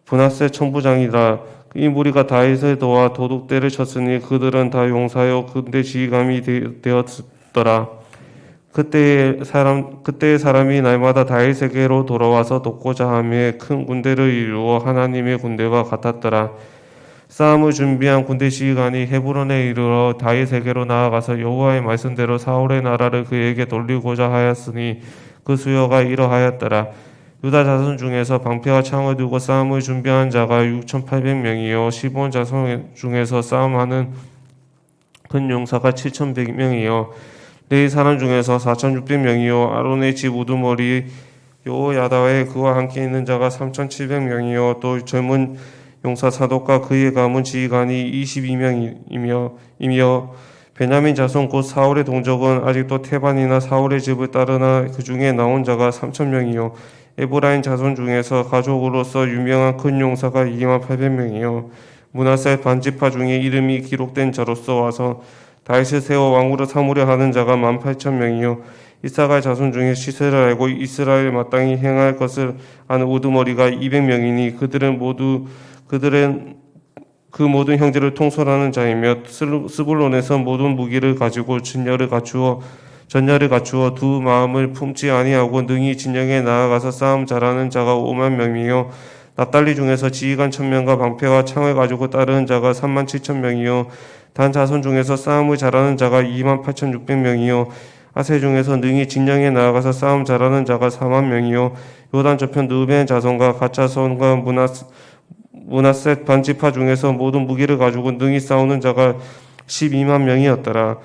브낫세 천부장이라. 이 무리가 다윗을 도와 도둑대를 쳤으니 그들은 다 용사요 군대 지휘관이 되었더라. 그때의 사람이 날마다 다윗에게로 돌아와서 돕고자 하며 큰 군대를 이루어 하나님의 군대와 같았더라. 싸움을 준비한 군대 지휘관이 헤브론에 이르러 다윗에게로 나아가서 여호와의 말씀대로 사울의 나라를 그에게 돌리고자 하였으니 그 수요가 이러하였더라. 유다 자손 중에서 방패와 창을 두고 싸움을 준비한 자가 6,800명이요 시몬 자손 중에서 싸움하는 큰 용사가 7,100명이요 레위 사람 중에서 4,600명이요 아론의 집 우두머리 여호야다와 그와 함께 있는 자가 3,700명이요 또 젊은 용사 사독과 그의 가문 지휘관이 22명이며 베냐민 자손 곧 사울의 동족은 아직도 테반이나 사울의 집을 따르나 그 중에 나온 자가 3,000명이요 에브라임 자손 중에서 가족으로서 유명한 큰 용사가 28,000명이요 므낫세 반지파 중에 이름이 기록된 자로서 와서 다윗을 세워 왕으로 삼으려 하는 자가 18,000명이요 이사갈 자손 중에 시세를 알고 이스라엘 마땅히 행할 것을 아는 우두머리가 200명이니 그들은 그 모든 형제를 통솔하는 자이며 스불론에서 모든 무기를 가지고 전열을 갖추어 두 마음을 품지 아니하고 능히 진영에 나아가서 싸움 잘하는 자가 50,000명이요 납달리 중에서 지휘관 1,000명과 방패와 창을 가지고 따르는 자가 37,000명이요 단 자손 중에서 싸움을 잘하는 자가 28,600명이요 아세 중에서 능히 진영에 나아가서 싸움 잘하는 자가 40,000명이요 요단 저편 르벤 자손과 갓 자손과 므낫셋 반지파 중에서 모든 무기를 가지고 능히 싸우는 자가 12만 명이었더라.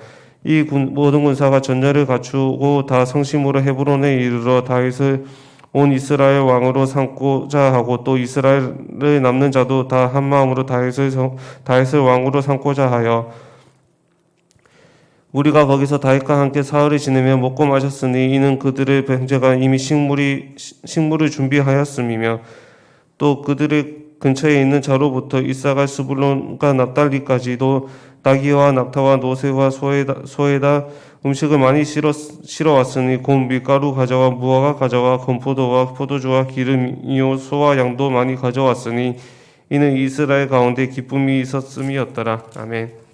이 모든 군사가 전열을 갖추고 다 성심으로 헤브론에 이르러 다윗을 온 이스라엘 왕으로 삼고자 하고 또 이스라엘에 남는 자도 다 한 마음으로 다윗을 왕으로 삼고자 하여 우리가 거기서 다윗과 함께 사흘을 지내며 먹고 마셨으니 이는 그들의 병제가 이미 식물을 준비하였음이며 또 그들의 근처에 있는 자로부터 이사갈 스불론과 납달리까지도 나귀와 낙타와 노새와 소에다 음식을 많이 실어왔으니 곧 밀가루 가져와 무화과 가져와 건포도와 포도주와 기름이요 소와 양도 많이 가져왔으니 이는 이스라엘 가운데 기쁨이 있었음이었더라. 아멘.